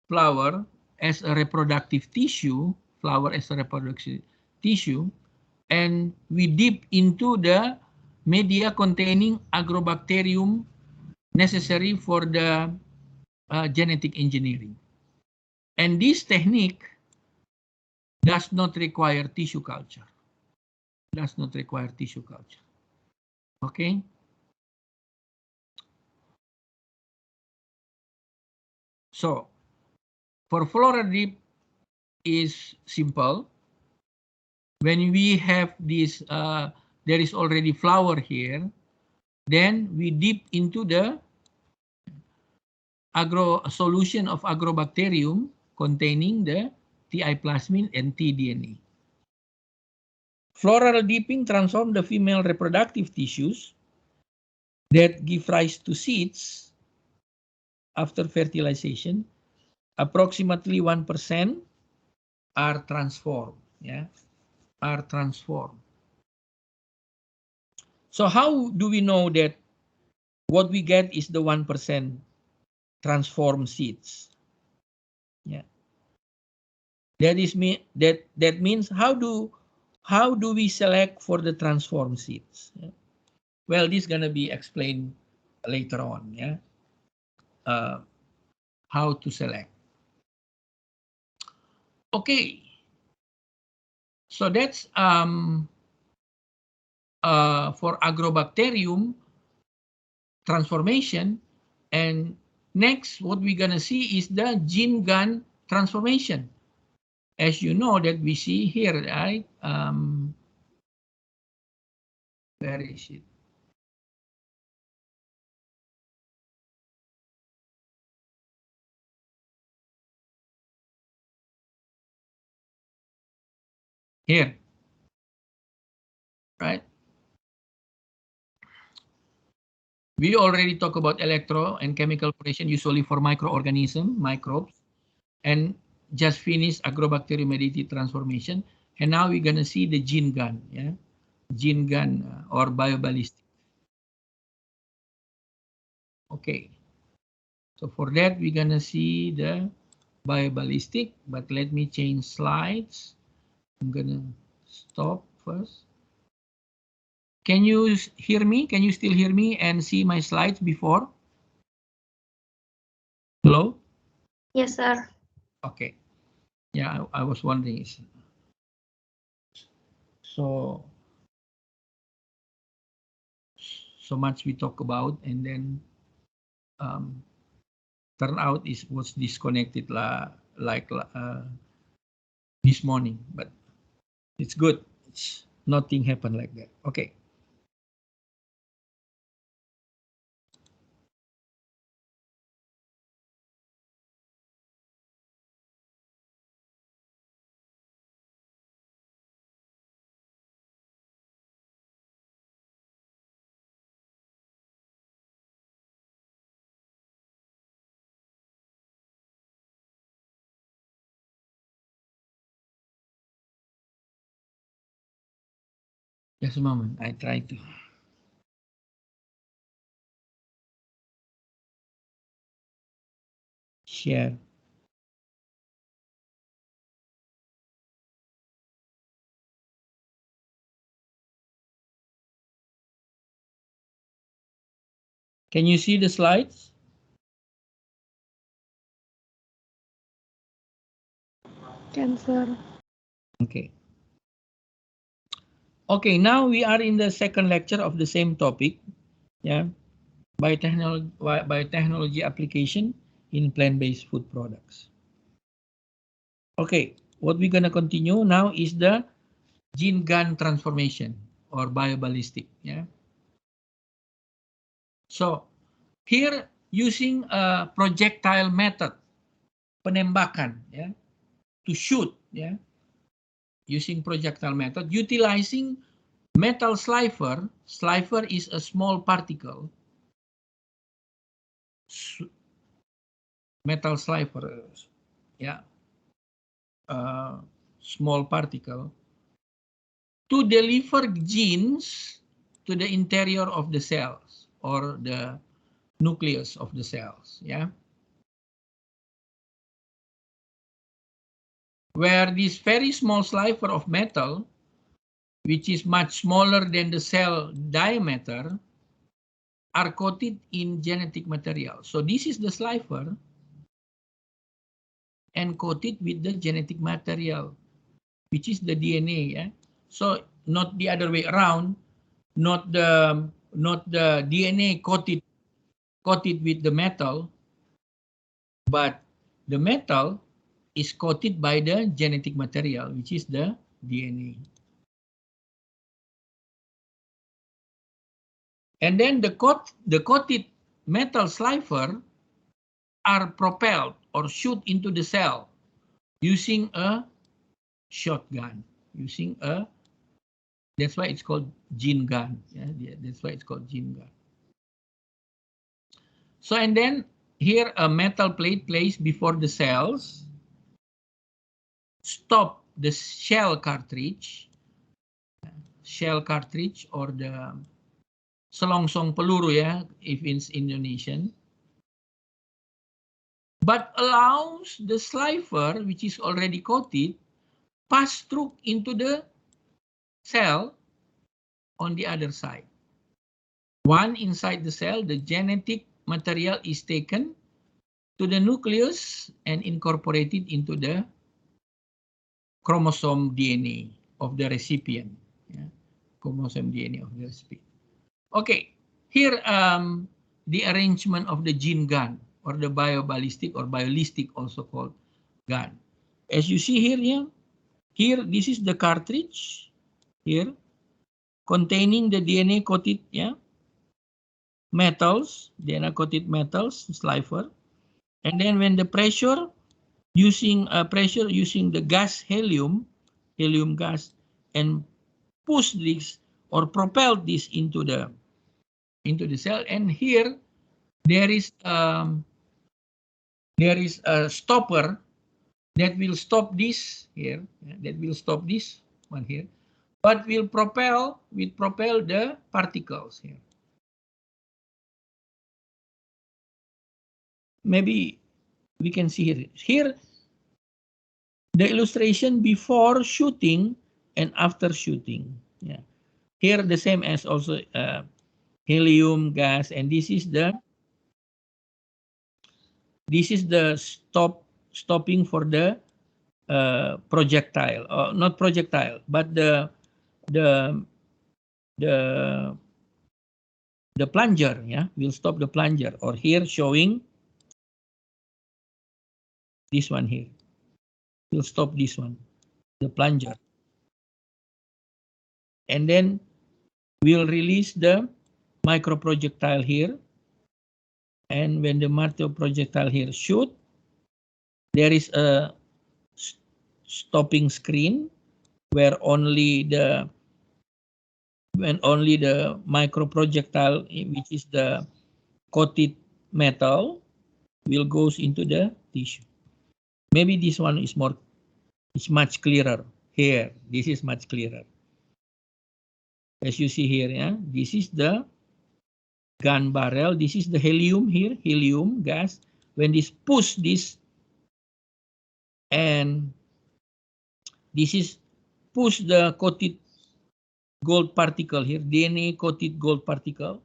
flower as a reproductive tissue, and we dip into the media containing Agrobacterium necessary for the genetic engineering. And this technique does not require tissue culture. Okay. So for floral dip is simple. When we have this, there is already flower here, then we dip into the solution of Agrobacterium containing the TI plasmid and tDNA. Floral dipping transforms the female reproductive tissues that give rise to seeds after fertilization. Approximately 1% are transformed, are transformed. So how do we know that what we get is the 1% transformed seeds? That means how do we select for the transformed seeds? Well, this is gonna be explained later on, how to select. Okay, so that's for Agrobacterium. transformation. And next, what we're gonna see is the gene-gun transformation. As you know that we see here, right? Where is it? Here, right? We already talked about electro and chemical operation usually for microorganism, microbes, and just finished agrobacterium-mediated transformation. And now we're gonna see the gene gun, yeah, gene gun or bioballistic. Okay, so for that we're gonna see the bioballistic, but let me change slides. I'm gonna stop first. Can you hear me? Can you still hear me and see my slides before? Hello? Yes, sir. Okay. Yeah, I was wondering. So much we talk about, and then turn out it was disconnected like this morning, but it's good. It's nothing happened like that. Okay. Just a moment. I try to share. Can you see the slides? Can, sir. Okay. Okay, now we are in the second lecture of the same topic. Yeah, biotechnology application in plant-based food products. Okay, what we're gonna continue now is the gene gun transformation or bioballistic. Yeah. So here using a projectile method, penembakan, yeah, to shoot, yeah, using projectile method, utilizing metal sliver. Sliver is a small particle. Metal sliver, yeah, small particle to deliver genes to the interior of the cells or the nucleus of the cells, yeah. Where this very small sliver of metal, which is much smaller than the cell diameter, are coated in genetic material. So this is the sliver and coated with the genetic material, which is the DNA. Yeah? So not the other way around, not the DNA coated with the metal, but the metal is coated by the genetic material, which is the DNA. And then the coated metal sliver are propelled or shoot into the cell using a shotgun, that's why it's called gene gun. Yeah, that's why it's called gene gun. So, and then here a metal plate placed before the cells, stop the shell cartridge or the selongsong peluru, ya, if it's Indonesian, but allows the sliver, which is already coated, pass through into the cell on the other side. One inside the cell, the genetic material is taken to the nucleus and incorporated into the chromosome DNA of the recipient. Yeah? Chromosome DNA of the recipient. Okay, here the arrangement of the gene gun, or the bioballistic or biolistic also called gun. As you see here, yeah, here this is the cartridge here containing the DNA coated, yeah, metals, DNA coated metals, slifer, and then when the pressure using the gas helium gas, and push this or propel this into the cell, and here there is a stopper that will stop this here, that will stop this one here, but will propel the particles here. Maybe we can see here the illustration before shooting and after shooting. Yeah, here the same as also helium gas, and this is the stopping for the projectile, not projectile, but the plunger. Yeah, will stop the plunger, or here showing this one here will stop this one, the plunger, and then we'll release the micro projectile here, and when the micro projectile here shoot, there is a stopping screen where only the micro projectile, which is the coated metal, will goes into the tissue. Maybe this one is much clearer here. This is much clearer. As you see here, yeah, this is the gun barrel. This is the helium here, helium gas. When this push this, and this is push the coated gold particle here, DNA coated gold particle.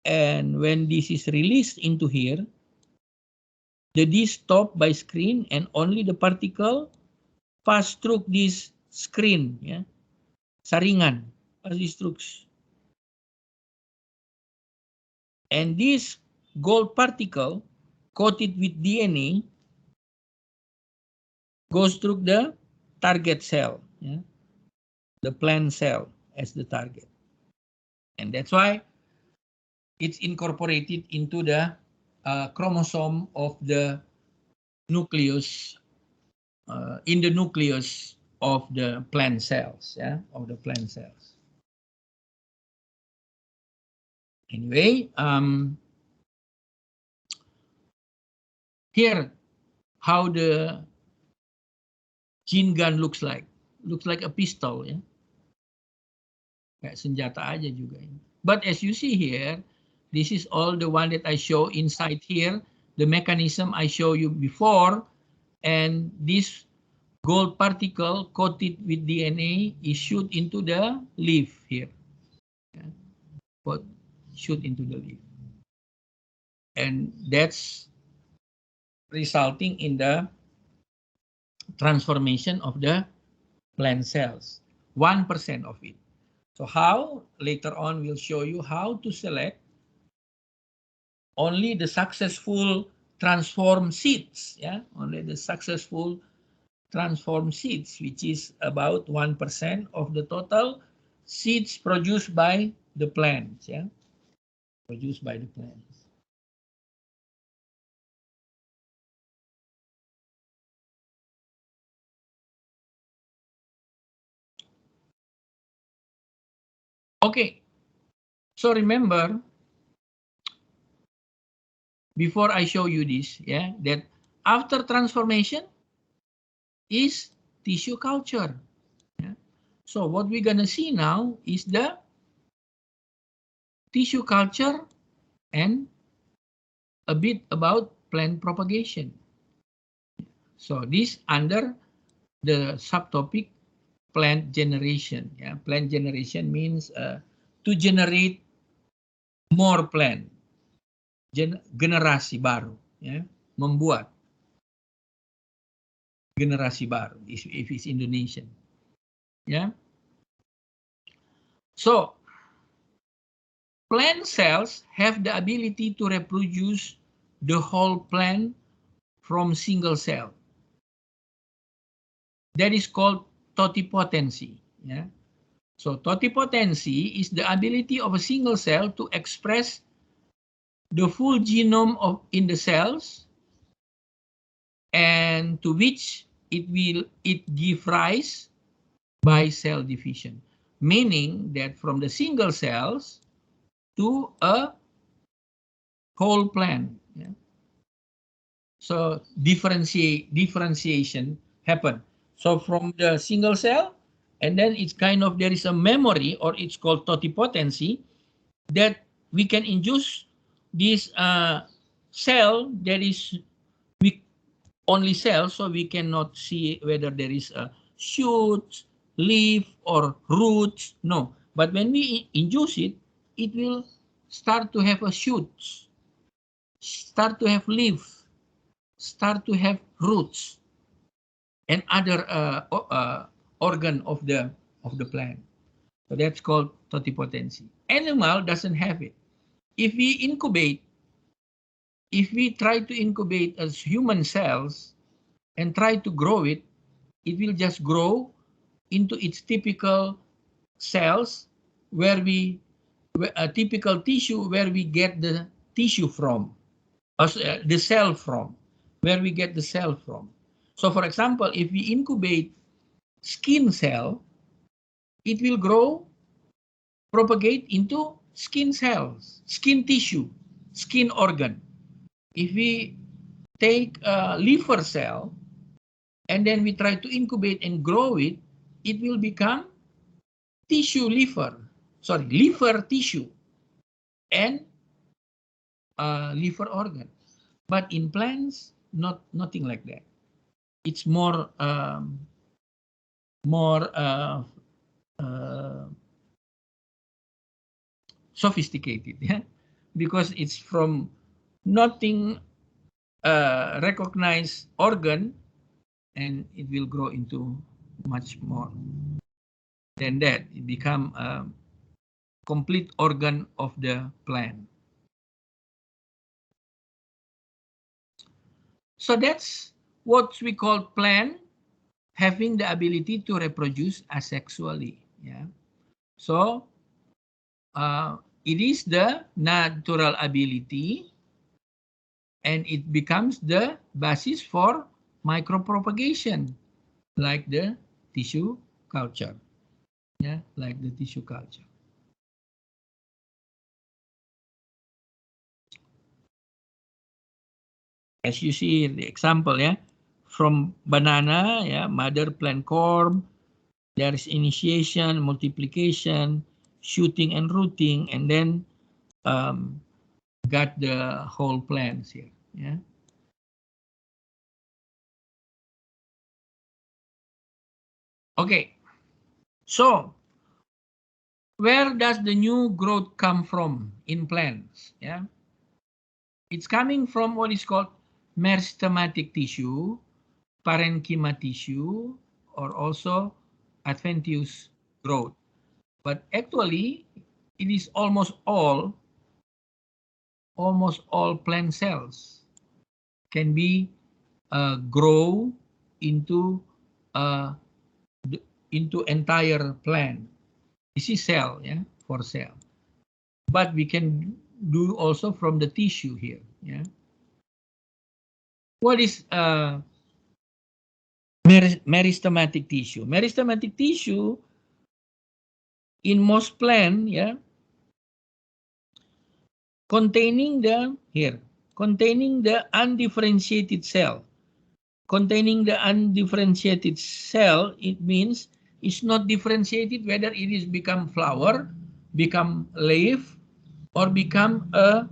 And when this is released into here, the disc stopped by screen, and only the particle pass through this screen, yeah, saringan, pass this through. And this gold particle coated with DNA goes through the target cell, yeah, the plant cell as the target. And that's why it's incorporated into the chromosome of the nucleus, in the nucleus of the plant cells, yeah, of the plant cells. Anyway, here how the gene gun looks like. Looks like a pistol, ya. Kayak senjata aja juga. But as you see here, this is all the one that I show inside here. The mechanism I show you before, and this gold particle coated with DNA is shoot into the leaf here. Yeah. Shoot into the leaf. And that's resulting in the transformation of the plant cells, 1% of it. So how? Later on, we'll show you how to select only the successful transform seeds, yeah, only the successful transform seeds, which is about 1% of the total seeds produced by the plants, yeah, produced by the plants. Okay, so remember, before I show you this, yeah, that after transformation is tissue culture. Yeah. So what we're gonna see now is the tissue culture and a bit about plant propagation. So this under the subtopic plant generation. Yeah, plant generation means to generate more plant, generasi baru. Ya, membuat generasi baru. If it's Indonesian. Yeah. So plant cells have the ability to reproduce the whole plant from single cell. That is called totipotency. Yeah. So totipotency is the ability of a single cell to express the full genome in the cells, and to which it give rise by cell division, meaning that from the single cells to a whole plant. Yeah. So differentiation happen. So from the single cell, and then it's kind of, there is a memory, or it's called totipotency, that we can induce this cell that is only cell, so we cannot see whether there is a shoot, leaf, or roots. No, but when we induce it, it will start to have a shoot, start to have leaf, start to have roots, and other organ of the plant. So that's called totipotency. Animal doesn't have it. If we try to incubate as human cells and try to grow it, it will just grow into its typical cells, where a typical tissue where we get the tissue from, the cell from, where we get the cell from. So for example, if we incubate skin cell, it will grow, propagate into skin cells, skin tissue, skin organ. If we take a liver cell and then we try to incubate and grow it, it will become liver tissue and liver organ. But in plants, nothing like that. It's more sophisticated, yeah, because it's from nothing recognized organ, and it will grow into much more than that. It become a complete organ of the plant. So that's what we call plant having the ability to reproduce asexually. Yeah. So it is the natural ability, and it becomes the basis for micropropagation, like the tissue culture. Yeah, like the tissue culture. As you see the example, yeah, from banana, yeah, mother plant corm, there is initiation, multiplication, shooting and rooting, and then got the whole plants here. Yeah. Okay. So where does the new growth come from in plants? Yeah. It's coming from what is called meristematic tissue, parenchyma tissue, or also adventitious growth. But actually, it is almost all plant cells can be grow into entire plant. This is cell, yeah, for cell. But we can do also from the tissue here, yeah. What is meristematic tissue? Meristematic tissue in most plant, yeah, containing the undifferentiated cell. Containing the undifferentiated cell, it means it's not differentiated whether it is become flower, become leaf, or become a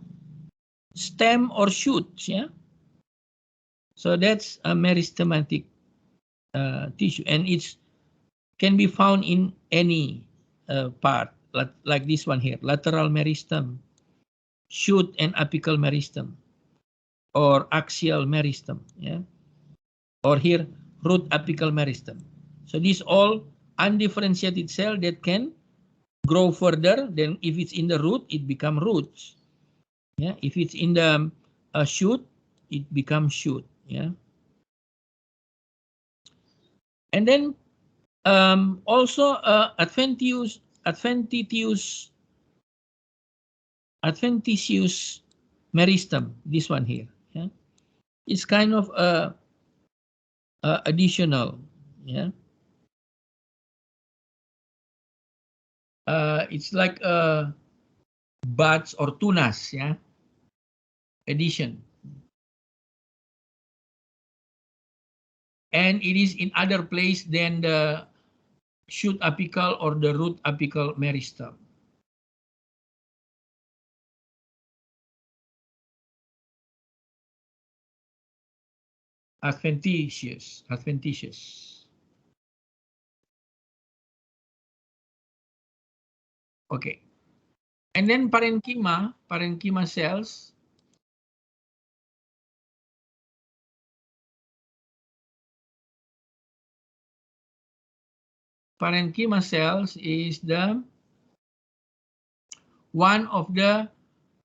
stem or shoot. Yeah. So that's a meristematic tissue, and it's can be found in any part, like this one here, lateral meristem, shoot and apical meristem, or axial meristem. Yeah. Or here, root apical meristem. So these all undifferentiated cell that can grow further. Then if it's in the root, it becomes roots. Yeah, if it's in the shoot, it becomes shoot. Yeah, and then also adventitious meristem. This one here. Yeah, it's kind of additional. Yeah, it's like buds or tunas. Yeah, addition. And it is in other place than the shoot apical or the root apical meristem. Adventitious. Okay. And then parenchyma cells. Parenchyma cells is the one of the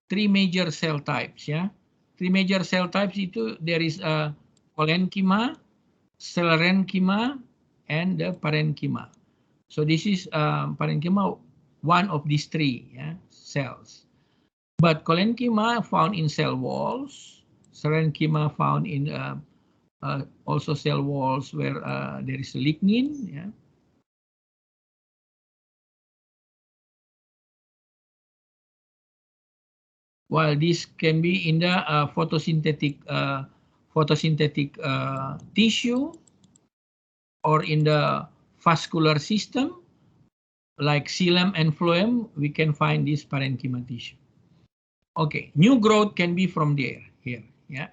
three major cell types. Yeah, three major cell types itu there is a collenchyma, sclerenchyma, and the parenchyma. So this is parenchyma, one of these three cells. But collenchyma found in cell walls, sclerenchyma found in also cell walls where there is lignin. Yeah. While this can be in the photosynthetic tissue or in the vascular system like xylem and phloem, we can find this parenchyma tissue. Okay, new growth can be from there here. Yeah.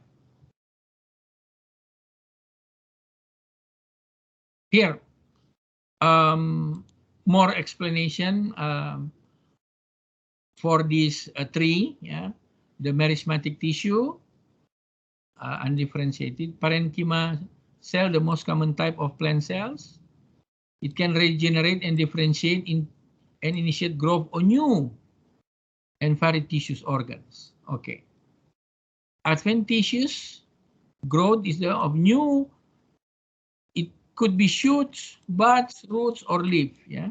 Here, more explanation for this tree. Yeah, the merismatic tissue, undifferentiated parenchyma cell, the most common type of plant cells. It can regenerate and differentiate in and initiate growth of new and varied tissues organs. Okay. Adventitious growth is the of new. It could be shoots, buds, roots, or leaf. Yeah.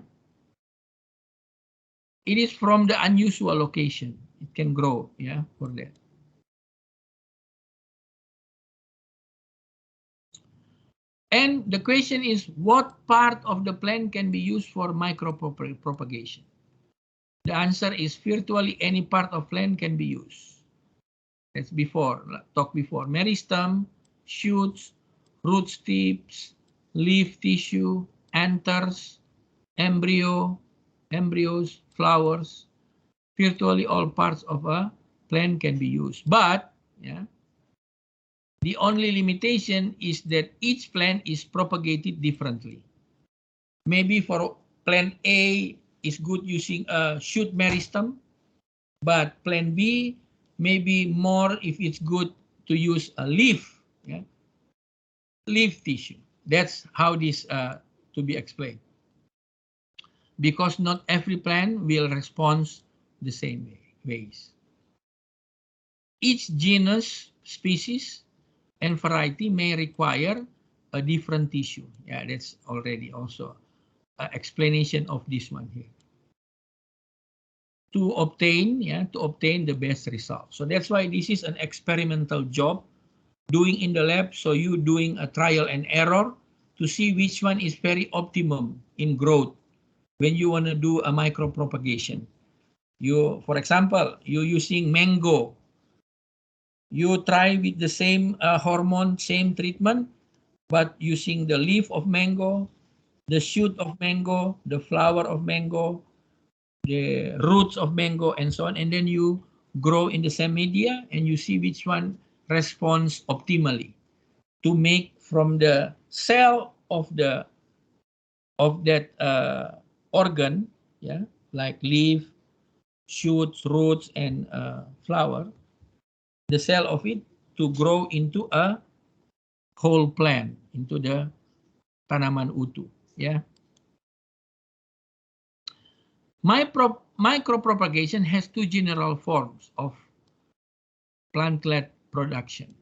It is from the unusual location. It can grow. Yeah, for that. And the question is, what part of the plant can be used for micropropagation? The answer is virtually any part of plant can be used. That's talked before. Meristem, shoots, root tips, leaf tissue, anthers, embryos, flowers. Virtually all parts of a plant can be used. But yeah, the only limitation is that each plant is propagated differently. Maybe for plant A is good using a shoot meristem, but plant B maybe more if it's good to use a leaf, leaf tissue. That's how this to be explained. Because not every plant will respond the same ways. Each genus, species, and variety may require a different tissue. Yeah, that's already also an explanation of this one here. To obtain the best result. So that's why this is an experimental job doing in the lab. So you doing a trial and error to see which one is very optimum in growth when you want to do a micro propagation. You, for example, you using mango. You try with the same hormone, same treatment, but using the leaf of mango, the shoot of mango, the flower of mango, the roots of mango, and so on. And then you grow in the same media and you see which one responds optimally to make from the cell of that organ, like leaf, shoots, roots, and flower, the cell of it to grow into a whole plant, into the tanaman utuh. Micropropagation has two general forms of plantlet production: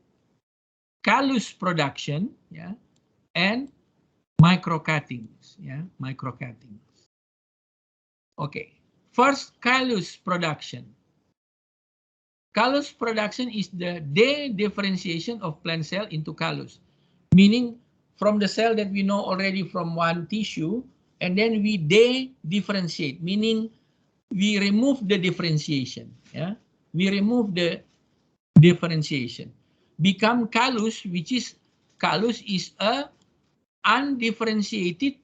callus production, yeah, and microcuttings, yeah, microcuttings. Okay, first, callus production. Callus production is the de-differentiation of plant cell into callus, meaning from the cell that we know already from one tissue, and then we de-differentiate, meaning we remove the differentiation. Yeah, we remove the differentiation. Become callus, which is callus is a undifferentiated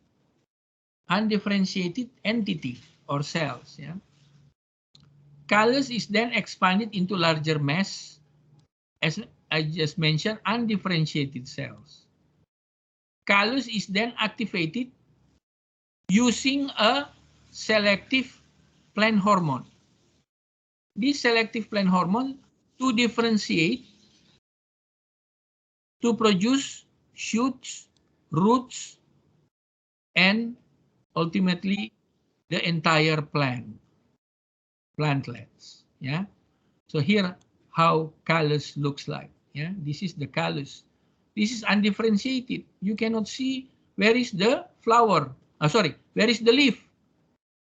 entity or cells. Yeah, callus is then expanded into larger mass, as I just mentioned, undifferentiated cells. Callus is then activated using a selective plant hormone. This selective plant hormone to differentiate, to produce shoots, roots, and ultimately the entire plantlets. Yeah. So here how callus looks like. Yeah. This is the callus. This is undifferentiated. You cannot see where is the flower. Sorry, where is the leaf?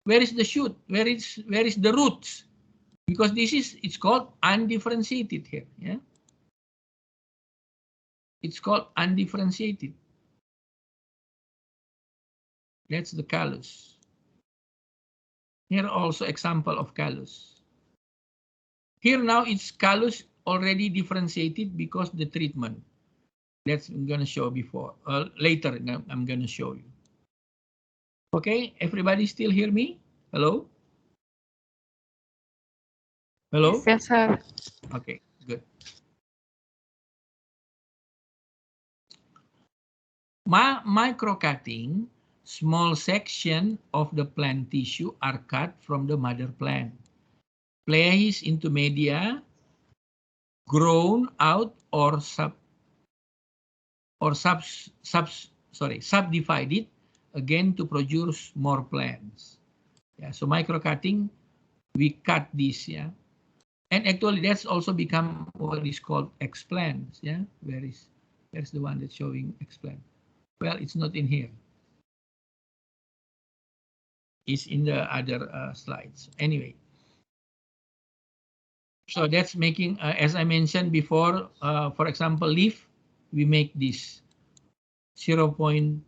Where is the shoot? Where is the roots? Because it's called undifferentiated here. Yeah. It's called undifferentiated. That's the callus. Here also example of callus. Here now it's callus already differentiated because the treatment. That's I'm gonna show before. Later I'm gonna show you. Okay, everybody still hear me? Hello? Hello? Yes, sir. Okay, good. Microcutting, small section of the plant tissue are cut from the mother plant, placed into media, grown out or subdivided again to produce more plants. Yeah, so microcutting, we cut this, yeah. And actually that's also become what is called explants, yeah. Where's the one that's showing explant? Well, it's not in here. It's in the other slides. Anyway. So that's making, as I mentioned before, for example, leaf, we make this 0.5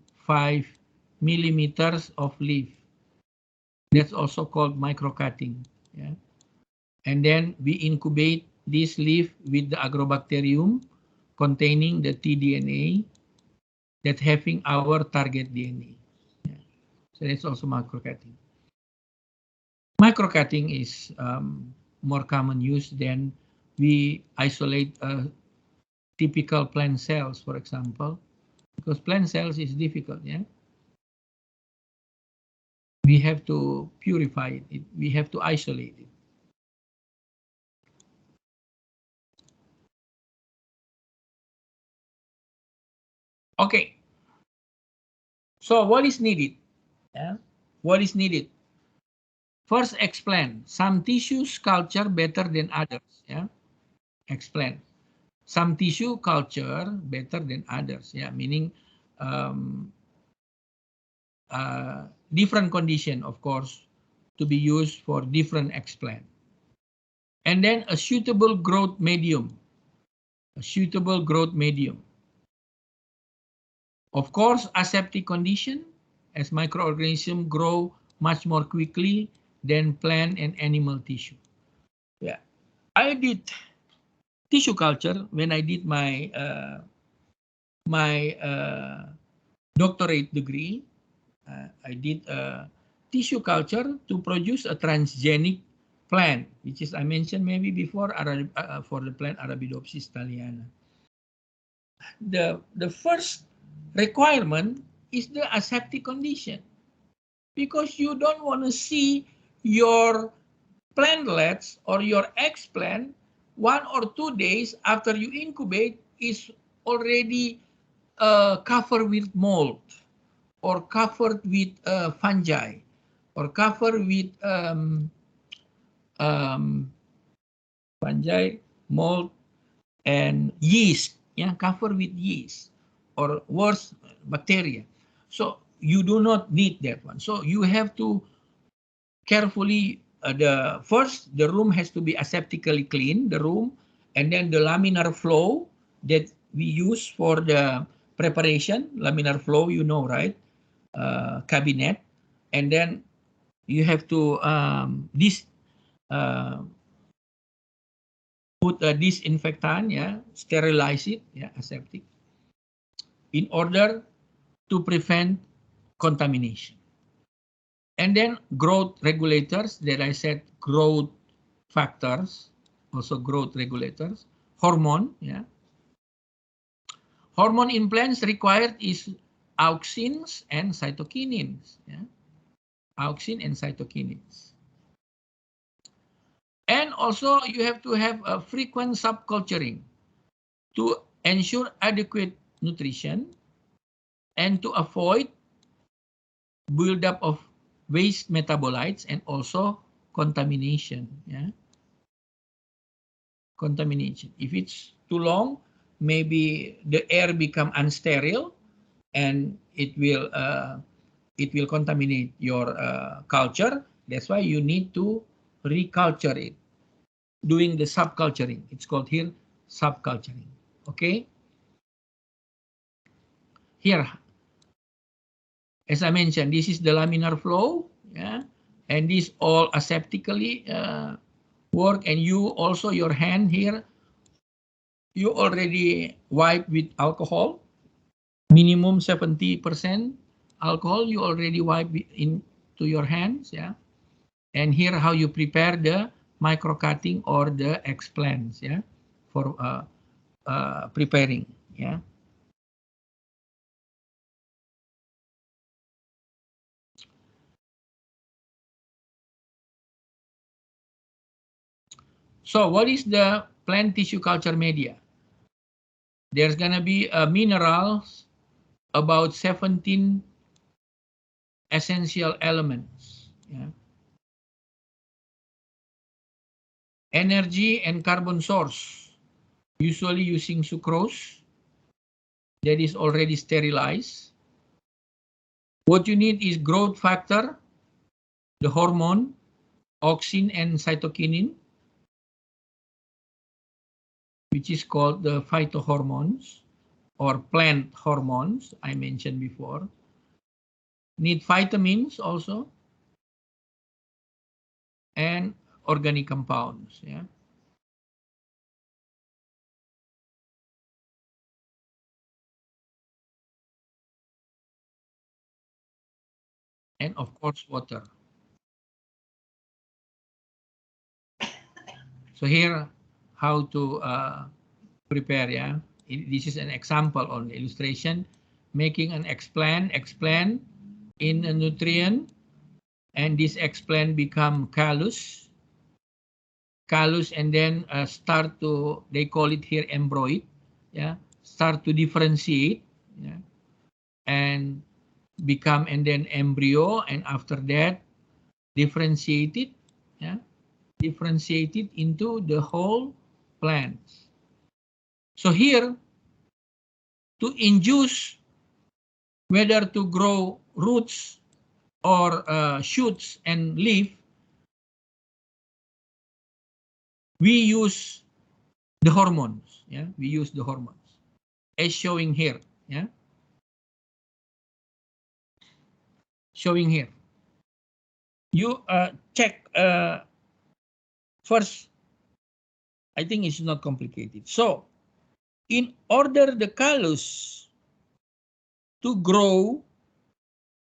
millimeters of leaf. That's also called microcutting. Yeah? And then we incubate this leaf with the agrobacterium containing the tDNA that having our target DNA. Yeah. So that's also microcutting. Microcutting is more common use than we isolate typical plant cells, for example, because plant cells is difficult. Yeah, we have to purify it. We have to isolate it. Okay. So what is needed? Yeah, what is needed? First, explain. Some tissues culture better than others. Yeah, explain. Some tissue culture better than others. Yeah, meaning different condition, of course, to be used for different explant. And then a suitable growth medium. A suitable growth medium. Of course, aseptic condition, as microorganisms grow much more quickly than plant and animal tissue. Yeah, I did tissue culture when I did my doctorate degree. I did tissue culture to produce a transgenic plant, which is I mentioned maybe before for the plant Arabidopsis thaliana. The first requirement is the aseptic condition, because you don't want to see your plantlets or your explant 1 or 2 days after you incubate is already covered with mold or covered with fungi or cover with fungi, mold, and yeast. Yeah, cover with yeast or worse, bacteria. So you do not need that one. So you have to carefully, the room has to be aseptically clean, the room, and then the laminar flow that we use for the preparation, laminar flow, you know, right? Cabinet, and then you have to put a disinfectant, yeah, sterilize it, yeah, aseptic, in order to prevent contamination. And then growth regulators that I said, growth factors, also growth regulators, hormone, yeah. Hormone in plants required is auxins and cytokinins, yeah. Auxin and cytokinins. And also you have to have a frequent subculturing to ensure adequate nutrition and to avoid buildup of waste metabolites and also contamination, yeah. Contamination. If it's too long, maybe the air become unsterile and it will contaminate your culture. That's why you need to reculture it, doing the subculturing. It's called here subculturing. Okay. Here, as I mentioned, this is the laminar flow, yeah, and this all aseptically work. And you also, your hand here, you already wipe with alcohol, minimum 70% alcohol. You already wipe into your hands, yeah. And here how you prepare the micro cutting or the explants, yeah, for preparing, yeah. So what is the plant tissue culture media? There's gonna be minerals, about 17 essential elements, yeah. Energy and carbon source, usually using sucrose that is already sterilized. What you need is growth factor, the hormone, auxin and cytokinin, which is called the phytohormones or plant hormones I mentioned before. Need vitamins also and organic compounds, yeah. And of course water. So here how to prepare, yeah. This is an example on the illustration, making an explant in a nutrient, and this explant become callus, and then start to, they call it here embroid, yeah, start to differentiate, yeah, and become, and then embryo, and after that differentiate it, yeah, differentiate it into the whole plants. So here, to induce whether to grow roots or shoots and leaf, we use the hormones, yeah, we use the hormones as showing here, yeah, showing here. You check first. I think it's not complicated. So in order the callus to grow,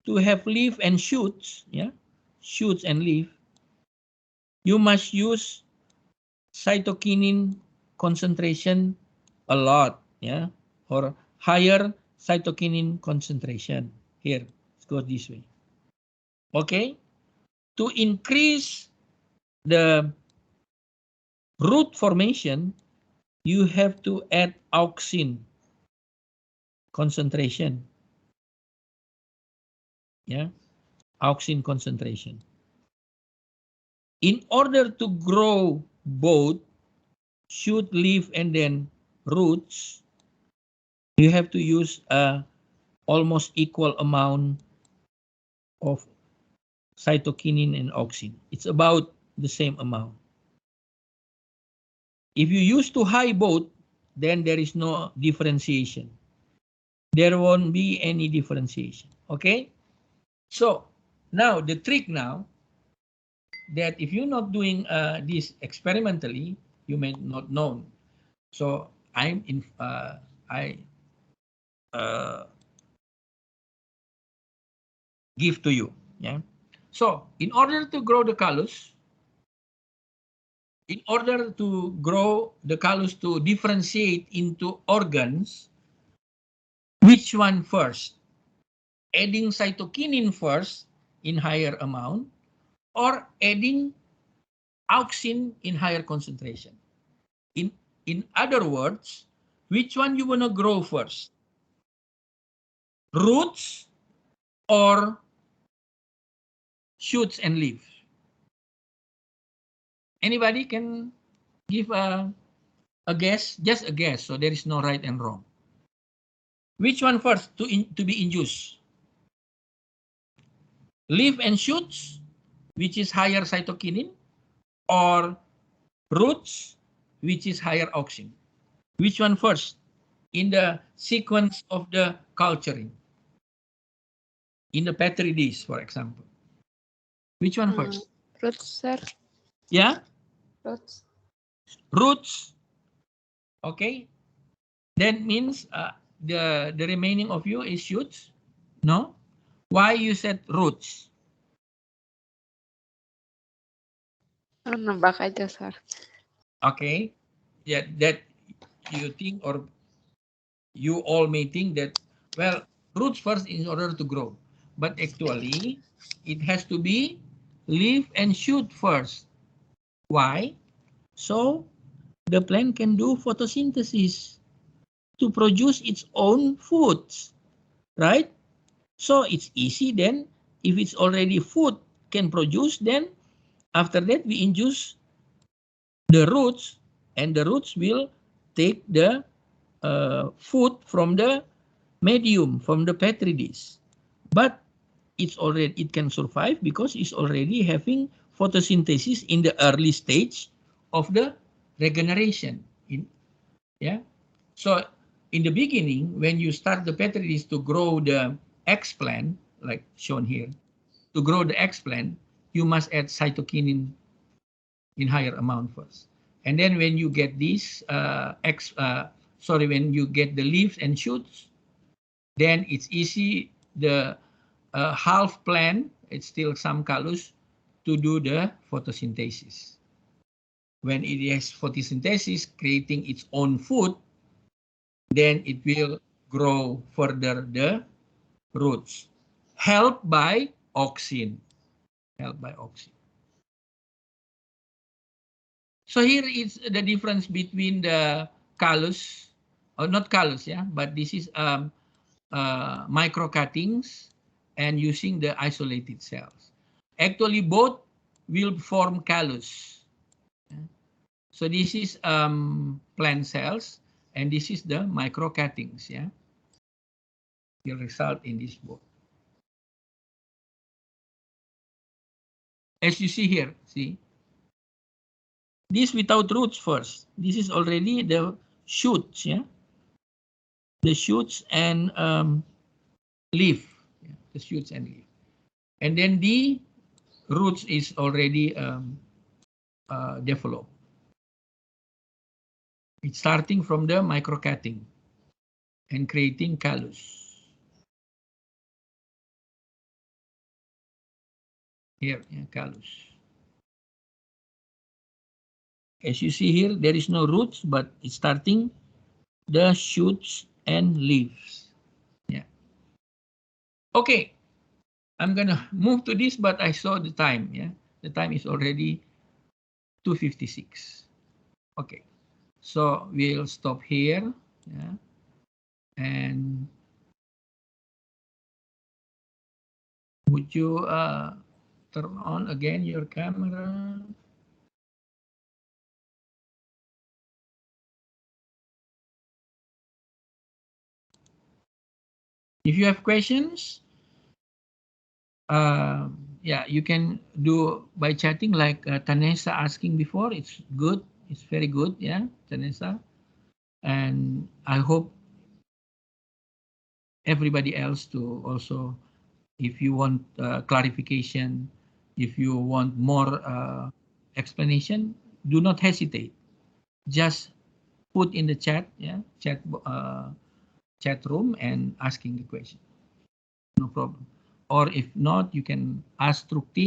to have leaf and shoots, yeah, shoots and leaf, you must use cytokinin concentration a lot, yeah, or higher cytokinin concentration. Here, it goes this way. Okay, to increase the root formation, you have to add auxin concentration. Yeah, auxin concentration. In order to grow both shoot, leaf, and then roots, you have to use a almost equal amount of cytokinin and auxin. It's about the same amount. If you use too high both, then there is no differentiation. There won't be any differentiation. Okay? So now the trick now that if you're not doing this experimentally, you may not know. So I give to you. Yeah. So in order to grow the callus, in order to grow the callus to differentiate into organs, which one first? Adding cytokinin first in higher amount or adding auxin in higher concentration? In other words, which one you want to grow first? Roots or shoots and leaves? Anybody can give a guess? Just a guess, so there is no right and wrong. Which one first to be induced? Leaf and shoots, which is higher cytokinin, or roots, which is higher auxin? Which one first in the sequence of the culturing? In the Petri dish, for example. Which one first? Roots, sir. Yeah? Roots. Roots. Okay. That means the remaining of you is shoots? No? Why you said roots? Nembak aja, sir. Okay. Yeah, that you think, or you all may think that, well, roots first in order to grow. But actually, it has to be leaf and shoot first. Why? So the plant can do photosynthesis to produce its own foods, right? So it's easy then. If it's already food can produce, then after that we induce the roots, and the roots will take the food from the medium, from the petri dish. But it can survive because it's already having photosynthesis in the early stage of the regeneration. Yeah. So in the beginning, when you start the petri dish to grow the eggplant, like shown here, to grow the eggplant, you must add cytokinin in higher amount first. And then when you get these when you get the leaves and shoots, then it's easy, the half plant, it's still some callus, to do the photosynthesis. When it has photosynthesis, creating its own food, then it will grow further the roots, helped by auxin. Helped by auxin. So here is the difference between the callus, or not callus, yeah, but this is micro cuttings and using the isolated cells. Actually, both will form callus. So this is plant cells, and this is the micro cuttings, yeah, will result in this both. As you see here, see, this without roots first. This is already the shoots, yeah, the shoots and leaf, yeah? The shoots and leaf, and then the roots is already developed. It's starting from the microcutting and creating callus. Here, yeah, callus. As you see here, there is no roots, but it's starting the shoots and leaves. Yeah. Okay, I'm gonna move to this, but I saw the time. Yeah, the time is already 2:56. Okay, so we'll stop here. Yeah, and Would you turn on again your camera? If you have questions, yeah, you can do by chatting like Tanesa asking before. It's good. It's very good. Yeah, Tanesa. And I hope everybody else to also, if you want clarification, if you want more explanation, do not hesitate. Just put in the chat, yeah, chat room and asking the question. No problem. Or if not, you can ask through Teams.